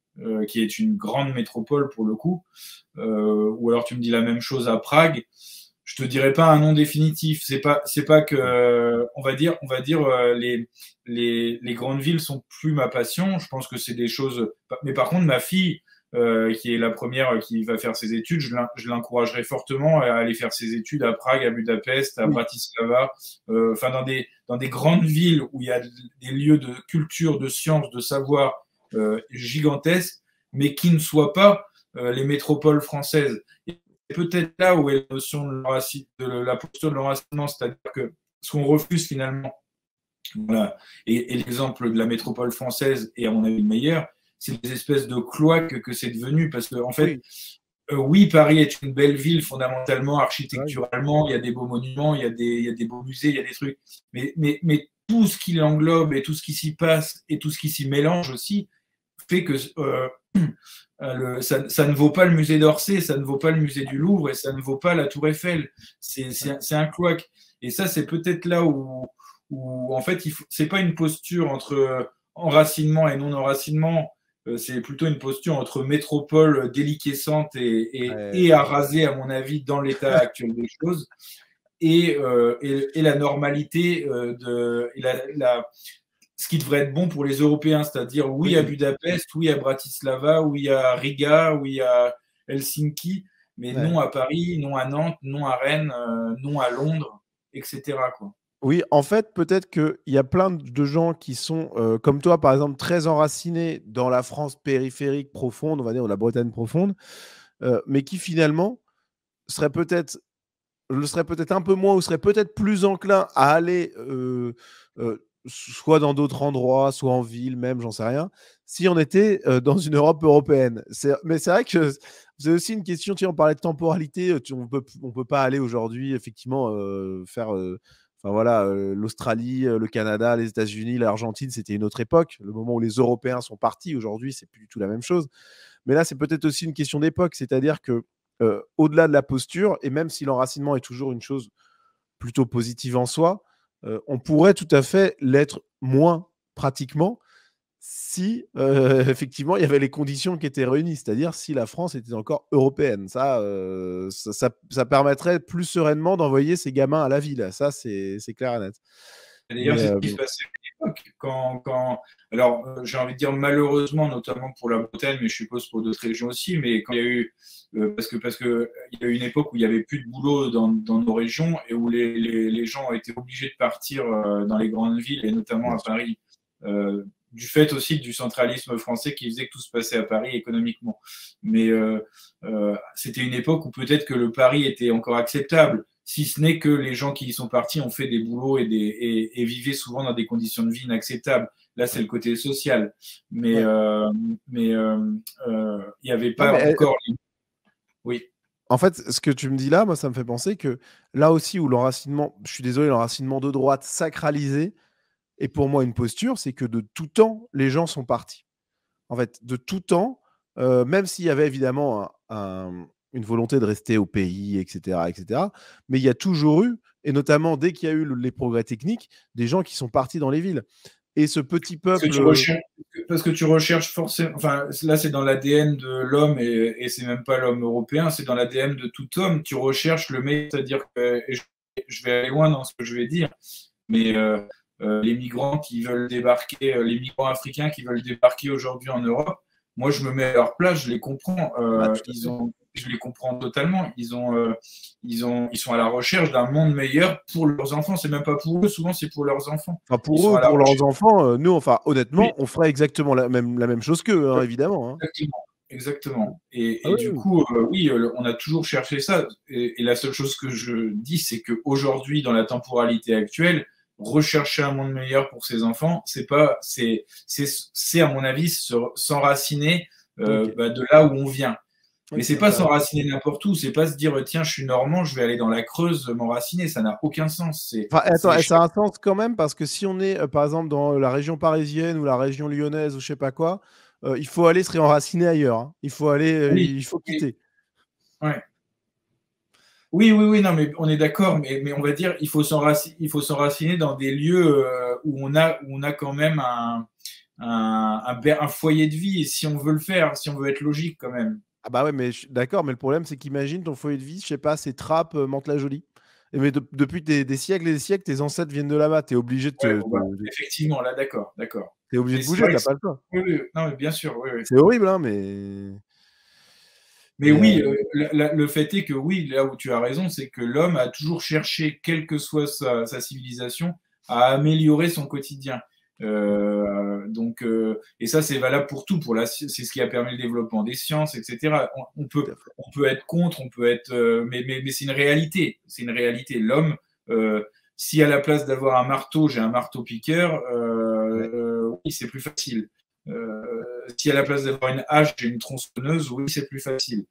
qui est une grande métropole pour le coup. Ou alors tu me dis la même chose à Prague. Je je te dirais pas un nom définitif. C'est pas que, les grandes villes sont plus ma passion. Je pense que c'est des choses. Mais par contre, ma fille, qui est la première qui va faire ses études, je l'encouragerais fortement à aller faire ses études à Prague, à Budapest, à Bratislava, enfin dans des grandes villes où il y a des lieux de culture, de science, de savoir gigantesques, mais qui ne soient pas les métropoles françaises. Et peut-être là où est la notion de la posture de l'enracinement, c'est-à-dire que ce qu'on refuse finalement, voilà, et l'exemple de la métropole française est à mon avis le meilleur, c'est des espèces de cloaques que c'est devenu, parce que en fait, oui, Paris est une belle ville fondamentalement, architecturalement, il y a des beaux monuments, il y a des beaux musées, il y a des trucs, mais tout ce qui l'englobe et tout ce qui s'y passe et tout ce qui s'y mélange aussi fait que ça ne vaut pas le musée d'Orsay, ça ne vaut pas le musée du Louvre et ça ne vaut pas la Tour Eiffel. C'est un cloaque. Et ça, c'est peut-être là où en fait, c'est pas une posture entre enracinement et non-enracinement, c'est plutôt une posture entre métropole déliquescente et à raser, à mon avis, dans l'état actuel des choses, et la normalité ce qui devrait être bon pour les Européens, c'est-à-dire oui à Budapest, oui à Bratislava, oui à Riga, oui à Helsinki, mais non à Paris, non à Nantes, non à Rennes, non à Londres, etc., quoi. Oui, en fait, peut-être qu'il y a plein de gens qui sont, comme toi, par exemple, très enracinés dans la France périphérique profonde, on va dire, ou la Bretagne profonde, mais qui finalement le seraient peut-être un peu moins ou seraient peut-être plus enclins à aller soit dans d'autres endroits, soit en ville même, j'en sais rien, si on était dans une Europe européenne. Mais c'est vrai que c'est aussi une question, tu sais, on parlait de temporalité, on peut pas aller aujourd'hui, effectivement, faire... Enfin voilà, l'Australie, le Canada, les États-Unis, l'Argentine, c'était une autre époque. Le moment où les Européens sont partis, aujourd'hui, c'est plus du tout la même chose. Mais là, c'est peut-être aussi une question d'époque, c'est-à-dire que au-delà de la posture, et même si l'enracinement est toujours une chose plutôt positive en soi, on pourrait tout à fait l'être moins pratiquement si effectivement il y avait les conditions qui étaient réunies, c'est-à-dire si la France était encore européenne. Ça permettrait plus sereinement d'envoyer ces gamins à la ville. Ça, c'est clair et net. D'ailleurs, c'est ce qui se passait à l'époque. Alors, j'ai envie de dire malheureusement, notamment pour la Bretagne, mais je suppose pour d'autres régions aussi, mais quand il y a eu, parce que il y a eu une époque où il n'y avait plus de boulot dans nos régions et où les gens ont été obligés de partir dans les grandes villes et notamment à Paris, du fait aussi du centralisme français qui faisait que tout se passait à Paris économiquement. Mais c'était une époque où peut-être que le Paris était encore acceptable, si ce n'est que les gens qui y sont partis ont fait des boulots et vivaient souvent dans des conditions de vie inacceptables. Là, c'est le côté social. Mais il n'y avait pas encore... Oui. En fait, ce que tu me dis là, moi, ça me fait penser que là aussi où l'enracinement, je suis désolé, l'enracinement de droite sacralisé est pour moi une posture, c'est que de tout temps, les gens sont partis. En fait, de tout temps, même s'il y avait évidemment une volonté de rester au pays, etc., mais il y a toujours eu, et notamment dès qu'il y a eu les progrès techniques, des gens qui sont partis dans les villes. Et ce petit peuple... Parce que tu recherches forcément... Enfin, là, c'est dans l'ADN de l'homme, et c'est même pas l'homme européen, c'est dans l'ADN de tout homme. Tu recherches le meilleur, c'est-à-dire que... je vais aller loin dans ce que je vais dire, mais... les migrants qui veulent débarquer, les migrants africains qui veulent débarquer aujourd'hui en Europe, moi je me mets à leur place, je les comprends. Je les comprends totalement. Ils sont à la recherche d'un monde meilleur pour leurs enfants. C'est même pas pour eux, souvent c'est pour leurs enfants. Enfin, pour eux, pour leurs enfants, nous, enfin, honnêtement, on ferait exactement la même chose qu'eux, hein, évidemment. Hein. Exactement. Et du coup, oui, on a toujours cherché ça. Et la seule chose que je dis, c'est qu'aujourd'hui, dans la temporalité actuelle, rechercher un monde meilleur pour ses enfants, c'est à mon avis s'enraciner de là où on vient. Mais c'est pas s'enraciner n'importe où, c'est pas se dire tiens je suis normand, je vais aller dans la Creuse m'enraciner, ça n'a aucun sens. Ça a un sens quand même parce que si on est par exemple dans la région parisienne ou la région lyonnaise ou je sais pas quoi, il faut aller se réenraciner ailleurs. Hein. Il faut aller, il faut quitter. Ouais. Oui, non, mais on est d'accord, mais on va dire il faut s'enraciner dans des lieux où on a quand même un foyer de vie, et si on veut le faire, si on veut être logique quand même. Ah bah ouais, mais d'accord, mais le problème, c'est qu'imagine ton foyer de vie, je sais pas, c'est Trappes, Mantes-la-Jolie. Et mais depuis des siècles et des siècles, tes ancêtres viennent de là-bas. Tu es obligé de Ouais, te bon, bah, effectivement, là, d'accord, d'accord. tu obligé Mais de c'est bouger, vrai tu que as pas le choix. oui, oui, non, mais bien sûr, oui, oui. C'est horrible, hein, mais Oui, le fait est que oui, là où tu as raison, c'est que l'homme a toujours cherché, quelle que soit sa civilisation, à améliorer son quotidien. Et ça, c'est valable pour tout. C'est ce qui a permis le développement des sciences, etc. tout à fait. On peut être contre, on peut être, mais c'est une réalité. C'est une réalité. L'homme, si à la place d'avoir un marteau, j'ai un marteau piqueur, Ouais. oui, c'est plus facile. Si à la place d'avoir une hache, j'ai une tronçonneuse, oui, c'est plus facile,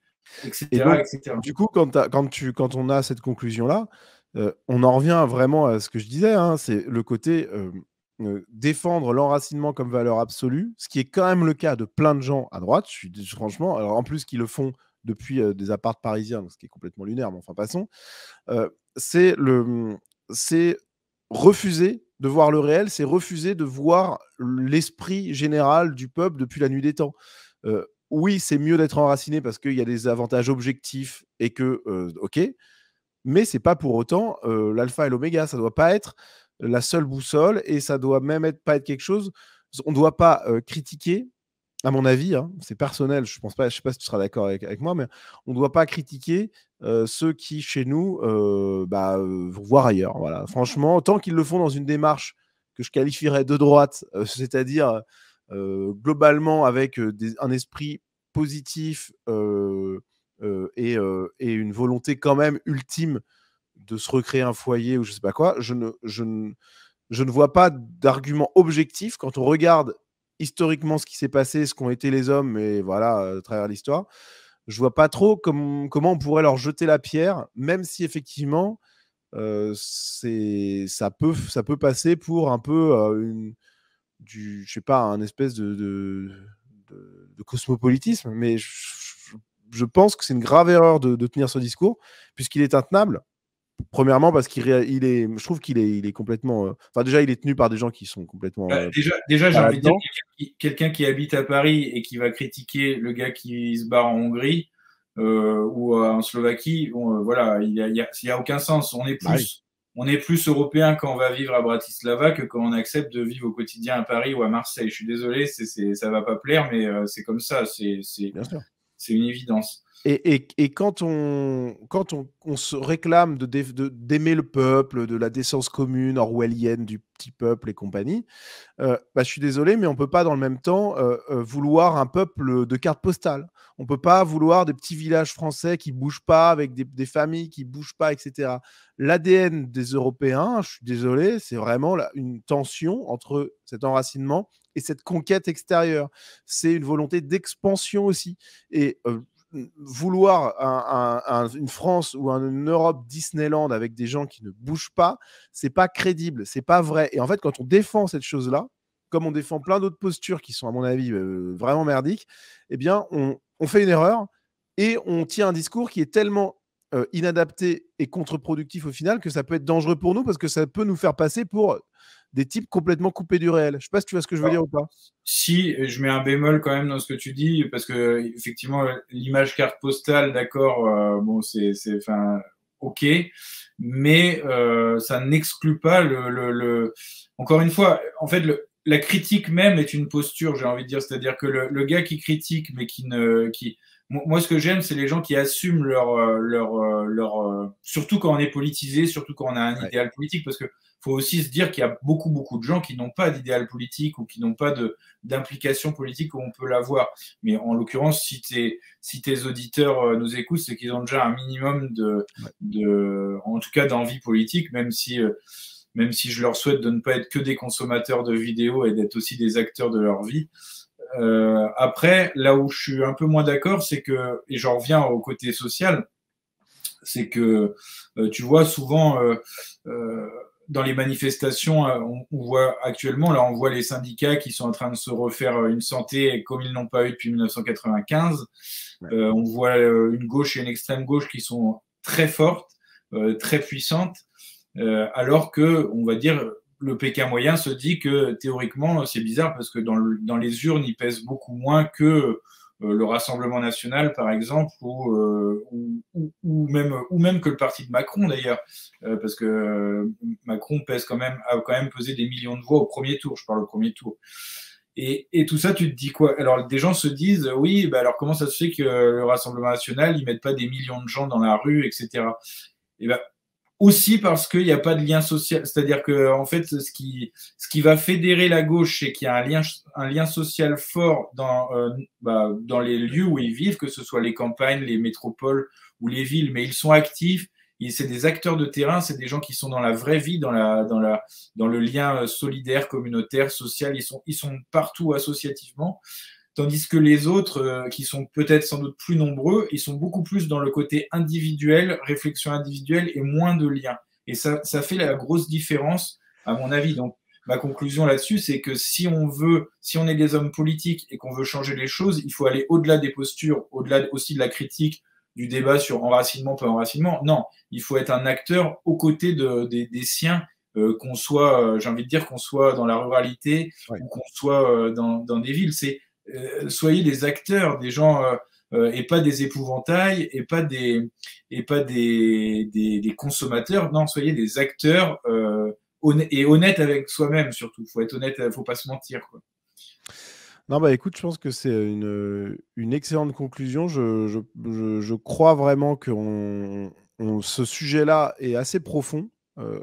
Et etc., donc, etc. du coup, quand on a cette conclusion-là, on en revient vraiment à ce que je disais, hein, c'est le côté défendre l'enracinement comme valeur absolue, ce qui est quand même le cas de plein de gens à droite. Franchement, alors en plus qu'ils le font depuis des apparts parisiens, donc ce qui est complètement lunaire, mais enfin passons. Euh, c'est le, c'est refuser de voir le réel, c'est refuser de voir l'esprit général du peuple depuis la nuit des temps. Oui, c'est mieux d'être enraciné parce qu'il y a des avantages objectifs et que, ok, mais c'est pas pour autant l'alpha et l'oméga. Ça doit pas être la seule boussole et ça doit même pas être quelque chose. On ne doit pas critiquer, à mon avis, hein, c'est personnel. Je pense pas, je sais pas si tu seras d'accord avec moi, mais on ne doit pas critiquer ceux qui, chez nous, vont voir ailleurs. Voilà. Franchement, tant qu'ils le font dans une démarche que je qualifierais de droite, c'est-à-dire globalement avec un esprit positif et une volonté quand même ultime de se recréer un foyer ou je sais pas quoi, je ne vois pas d'argument objectif quand on regarde historiquement ce qui s'est passé, ce qu'ont été les hommes, et voilà, à travers l'histoire. Je vois pas trop comment on pourrait leur jeter la pierre, même si effectivement, ça peut passer pour un peu je sais pas, un espèce de cosmopolitisme, mais je pense que c'est une grave erreur de tenir ce discours, puisqu'il est intenable. Premièrement, parce je trouve il est complètement. Enfin, déjà, il est tenu par des gens qui sont complètement Déjà, j'ai pas envie de dire, là-dedans. quelqu'un qui habite à Paris et qui va critiquer le gars qui se barre en Hongrie ou en Slovaquie, bon, voilà, il y a aucun sens. Bah oui, On est plus européen quand on va vivre à Bratislava que quand on accepte de vivre au quotidien à Paris ou à Marseille. Je suis désolé, ça va pas plaire, mais c'est comme ça, bien sûr. c'est une évidence. Et quand on se réclame d'aimer le peuple, de la décence commune orwellienne du petit peuple et compagnie, je suis désolé, mais on ne peut pas dans le même temps vouloir un peuple de carte postale. On ne peut pas vouloir des petits villages français qui ne bougent pas, avec des familles qui ne bougent pas, etc. L'ADN des Européens, je suis désolé, c'est vraiment une tension entre cet enracinement et cette conquête extérieure. C'est une volonté d'expansion aussi. Et vouloir une France ou une Europe Disneyland avec des gens qui ne bougent pas, c'est pas crédible, c'est pas vrai. Et en fait, quand on défend cette chose-là, comme on défend plein d'autres postures qui sont, à mon avis, vraiment merdiques, eh bien, on fait une erreur et on tient un discours qui est tellement inadapté et contre-productif au final que ça peut être dangereux pour nous parce que ça peut nous faire passer pour des types complètement coupés du réel. Je sais pas si tu vois ce que je veux dire ou pas. Si, je mets un bémol quand même dans ce que tu dis, parce que effectivement, l'image carte postale, d'accord, bon, enfin, ok, mais ça n'exclut pas Encore une fois, en fait, la critique même est une posture, j'ai envie de dire, c'est-à-dire que le gars qui critique, mais moi, ce que j'aime, c'est les gens qui assument surtout quand on est politisé, surtout quand on a un Ouais. idéal politique, parce que faut aussi se dire qu'il y a beaucoup, beaucoup de gens qui n'ont pas d'idéal politique ou qui n'ont pas d'implication politique où on peut l'avoir. Mais en l'occurrence, si tes auditeurs nous écoutent, c'est qu'ils ont déjà un minimum en tout cas, d'envie politique, même si je leur souhaite de ne pas être que des consommateurs de vidéos et d'être aussi des acteurs de leur vie. Après, là où je suis un peu moins d'accord, c'est que, et j'en reviens au côté social, c'est que tu vois souvent dans les manifestations, on voit actuellement, là, on voit les syndicats qui sont en train de se refaire une santé comme ils n'ont pas eu depuis 1995. Ouais. On voit une gauche et une extrême gauche qui sont très fortes, très puissantes, alors que, on va dire, le Pékin moyen se dit que théoriquement, c'est bizarre parce que dans les urnes, ils pèsent beaucoup moins que le Rassemblement national, par exemple, ou même que le parti de Macron, d'ailleurs, parce que Macron a quand même pesé des millions de voix au premier tour, je parle au premier tour. Et tout ça, tu te dis quoi? Alors, des gens se disent, oui, bah alors comment ça se fait que le Rassemblement national, ils mettent pas des millions de gens dans la rue, etc. Et ben, aussi parce qu'il n'y a pas de lien social. C'est-à-dire que, en fait, ce qui va fédérer la gauche, c'est qu'il y a un lien social fort dans les lieux où ils vivent, que ce soit les campagnes, les métropoles ou les villes, mais ils sont actifs. C'est des acteurs de terrain, c'est des gens qui sont dans la vraie vie, dans le lien solidaire, communautaire, social. Ils sont partout associativement. Tandis que les autres, qui sont peut-être sans doute plus nombreux, ils sont beaucoup plus dans le côté individuel, réflexion individuelle et moins de liens. Et ça fait la grosse différence, à mon avis. Donc, ma conclusion là-dessus, c'est que si on est des hommes politiques et qu'on veut changer les choses, il faut aller au-delà des postures, au-delà aussi de la critique, du débat sur enracinement, pas enracinement. Non, il faut être un acteur aux côtés des siens, qu'on soit, j'ai envie de dire, qu'on soit dans la ruralité ou qu'on soit dans des villes. Soyez des acteurs, des gens et pas des épouvantails et pas des consommateurs. Non, soyez des acteurs et honnêtes avec soi-même surtout. Faut être honnête, faut pas se mentir, quoi. Non, bah écoute, je pense que c'est une excellente conclusion. Je crois vraiment que ce sujet-là est assez profond,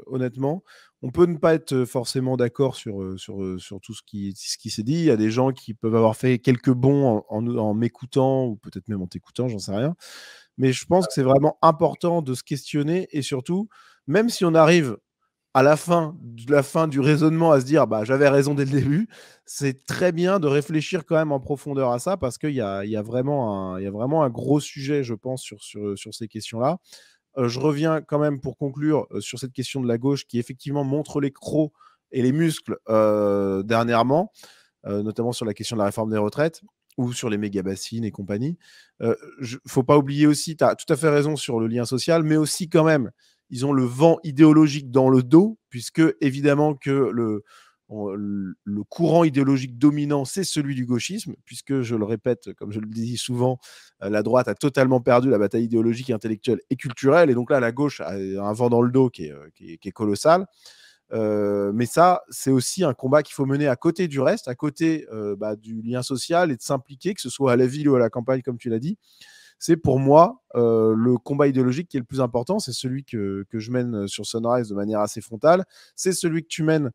honnêtement. On peut ne pas être forcément d'accord sur tout ce qui s'est dit. Il y a des gens qui peuvent avoir fait quelques bons en m'écoutant, ou peut-être même en t'écoutant, j'en sais rien. Mais je pense que c'est vraiment important de se questionner, et surtout, même si on arrive à la fin du raisonnement à se dire bah, j'avais raison dès le début, c'est très bien de réfléchir quand même en profondeur à ça, parce qu'il y a vraiment un gros sujet, je pense, sur ces questions-là. Je reviens quand même pour conclure sur cette question de la gauche qui effectivement montre les crocs et les muscles dernièrement, notamment sur la question de la réforme des retraites ou sur les méga-bassines et compagnie. Faut pas oublier aussi, tu as tout à fait raison sur le lien social, mais aussi quand même, ils ont le vent idéologique dans le dos, puisque évidemment que le courant idéologique dominant, c'est celui du gauchisme, puisque, je le répète, comme je le dis souvent, la droite a totalement perdu la bataille idéologique, intellectuelle et culturelle, et donc là, la gauche a un vent dans le dos qui est colossal. Mais ça, c'est aussi un combat qu'il faut mener à côté du reste, à côté du lien social, et de s'impliquer, que ce soit à la ville ou à la campagne, comme tu l'as dit. C'est pour moi le combat idéologique qui est le plus important. C'est celui que je mène sur Sunrise de manière assez frontale. C'est celui que tu mènes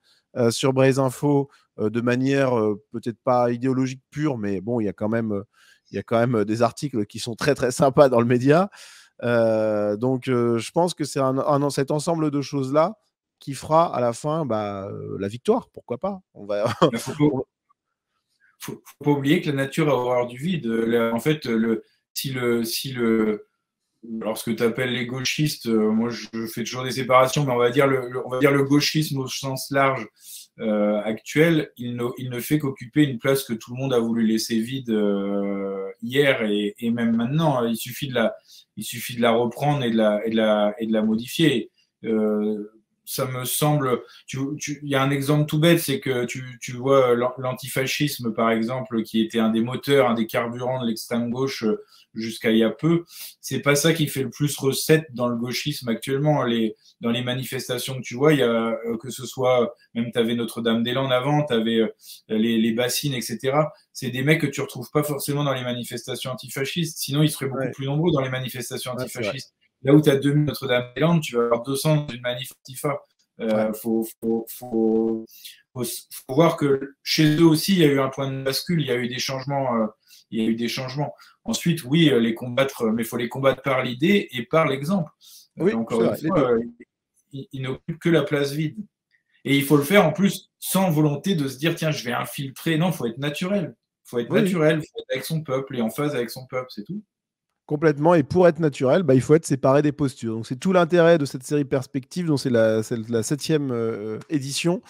sur Braise Info de manière peut-être pas idéologique pure, mais bon, il y a quand même des articles qui sont très très sympas dans le média. Donc je pense que c'est cet ensemble de choses-là qui fera à la fin la victoire. Pourquoi pas? Faut pas oublier que la nature a horreur du vide. En fait, alors ce que tu appelles les gauchistes, moi je fais toujours des séparations, mais on va dire le gauchisme au sens large actuel, il ne fait qu'occuper une place que tout le monde a voulu laisser vide hier et même maintenant. Il suffit de la reprendre et de la modifier. Ça me semble. Il y a un exemple tout bête, c'est que tu vois l'antifascisme, par exemple, qui était un des moteurs, un des carburants de l'extrême gauche jusqu'à il y a peu. C'est pas ça qui fait le plus recette dans le gauchisme actuellement. Dans les manifestations que tu vois, il y a que ce soit, même tu avais Notre-Dame-des-Landes avant, tu avais les bassines, etc. C'est des mecs que tu retrouves pas forcément dans les manifestations antifascistes. Sinon, ils seraient beaucoup plus nombreux dans les manifestations antifascistes. Là où tu as 2000 Notre-Dame-des-Landes, tu vas avoir 200 dans une manif Antifa. Faut voir que chez eux aussi, il y a eu un point de bascule, il y a eu des changements. Ensuite, oui, les combattre, mais il faut les combattre par l'idée et par l'exemple. Oui, encore une fois, ils n'occupent que la place vide. Et il faut le faire en plus sans volonté de se dire tiens, je vais infiltrer. Non, il faut être naturel. Il faut être naturel, il faut être avec son peuple et en phase avec son peuple, c'est tout. Complètement. Et pour être naturel, il faut être séparé des postures. Donc, c'est tout l'intérêt de cette série Perspective, dont c'est la 7e édition.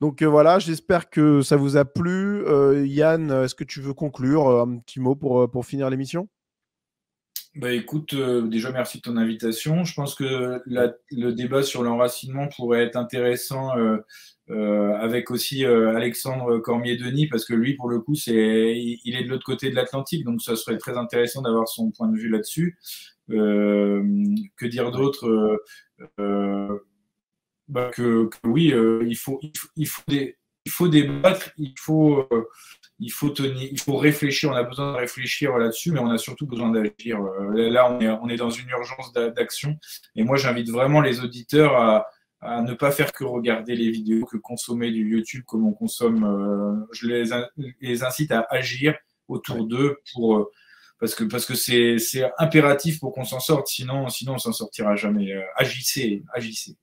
Donc, voilà, j'espère que ça vous a plu. Yann, est-ce que tu veux conclure un petit mot pour finir l'émission? Bah écoute, déjà merci de ton invitation. Je pense que le débat sur l'enracinement pourrait être intéressant avec aussi Alexandre Cormier-Denis, parce que lui, pour le coup, il est de l'autre côté de l'Atlantique, donc ça serait très intéressant d'avoir son point de vue là-dessus. Que dire d'autre bah, oui, il faut débattre, il faut tenir, il faut réfléchir. On a besoin de réfléchir là-dessus, mais on a surtout besoin d'agir. Là, on est dans une urgence d'action. Et moi, j'invite vraiment les auditeurs à ne pas faire que regarder les vidéos, que consommer du YouTube comme on consomme. Je les incite à agir autour d'eux parce que c'est impératif pour qu'on s'en sorte. Sinon, on s'en sortira jamais. Agissez, agissez.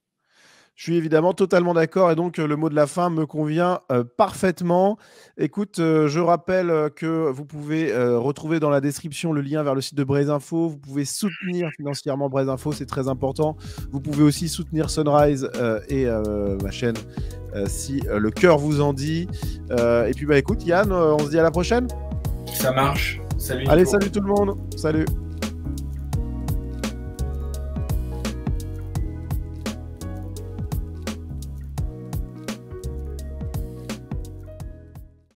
Je suis évidemment totalement d'accord et donc le mot de la fin me convient parfaitement. Écoute, je rappelle que vous pouvez retrouver dans la description le lien vers le site de Braise Info. Vous pouvez soutenir financièrement Braise Info, c'est très important. Vous pouvez aussi soutenir Sunrise et ma chaîne si le cœur vous en dit. Et puis bah écoute Yann, on se dit à la prochaine. Ça marche. Salut Nico. Allez, salut tout le monde. Salut.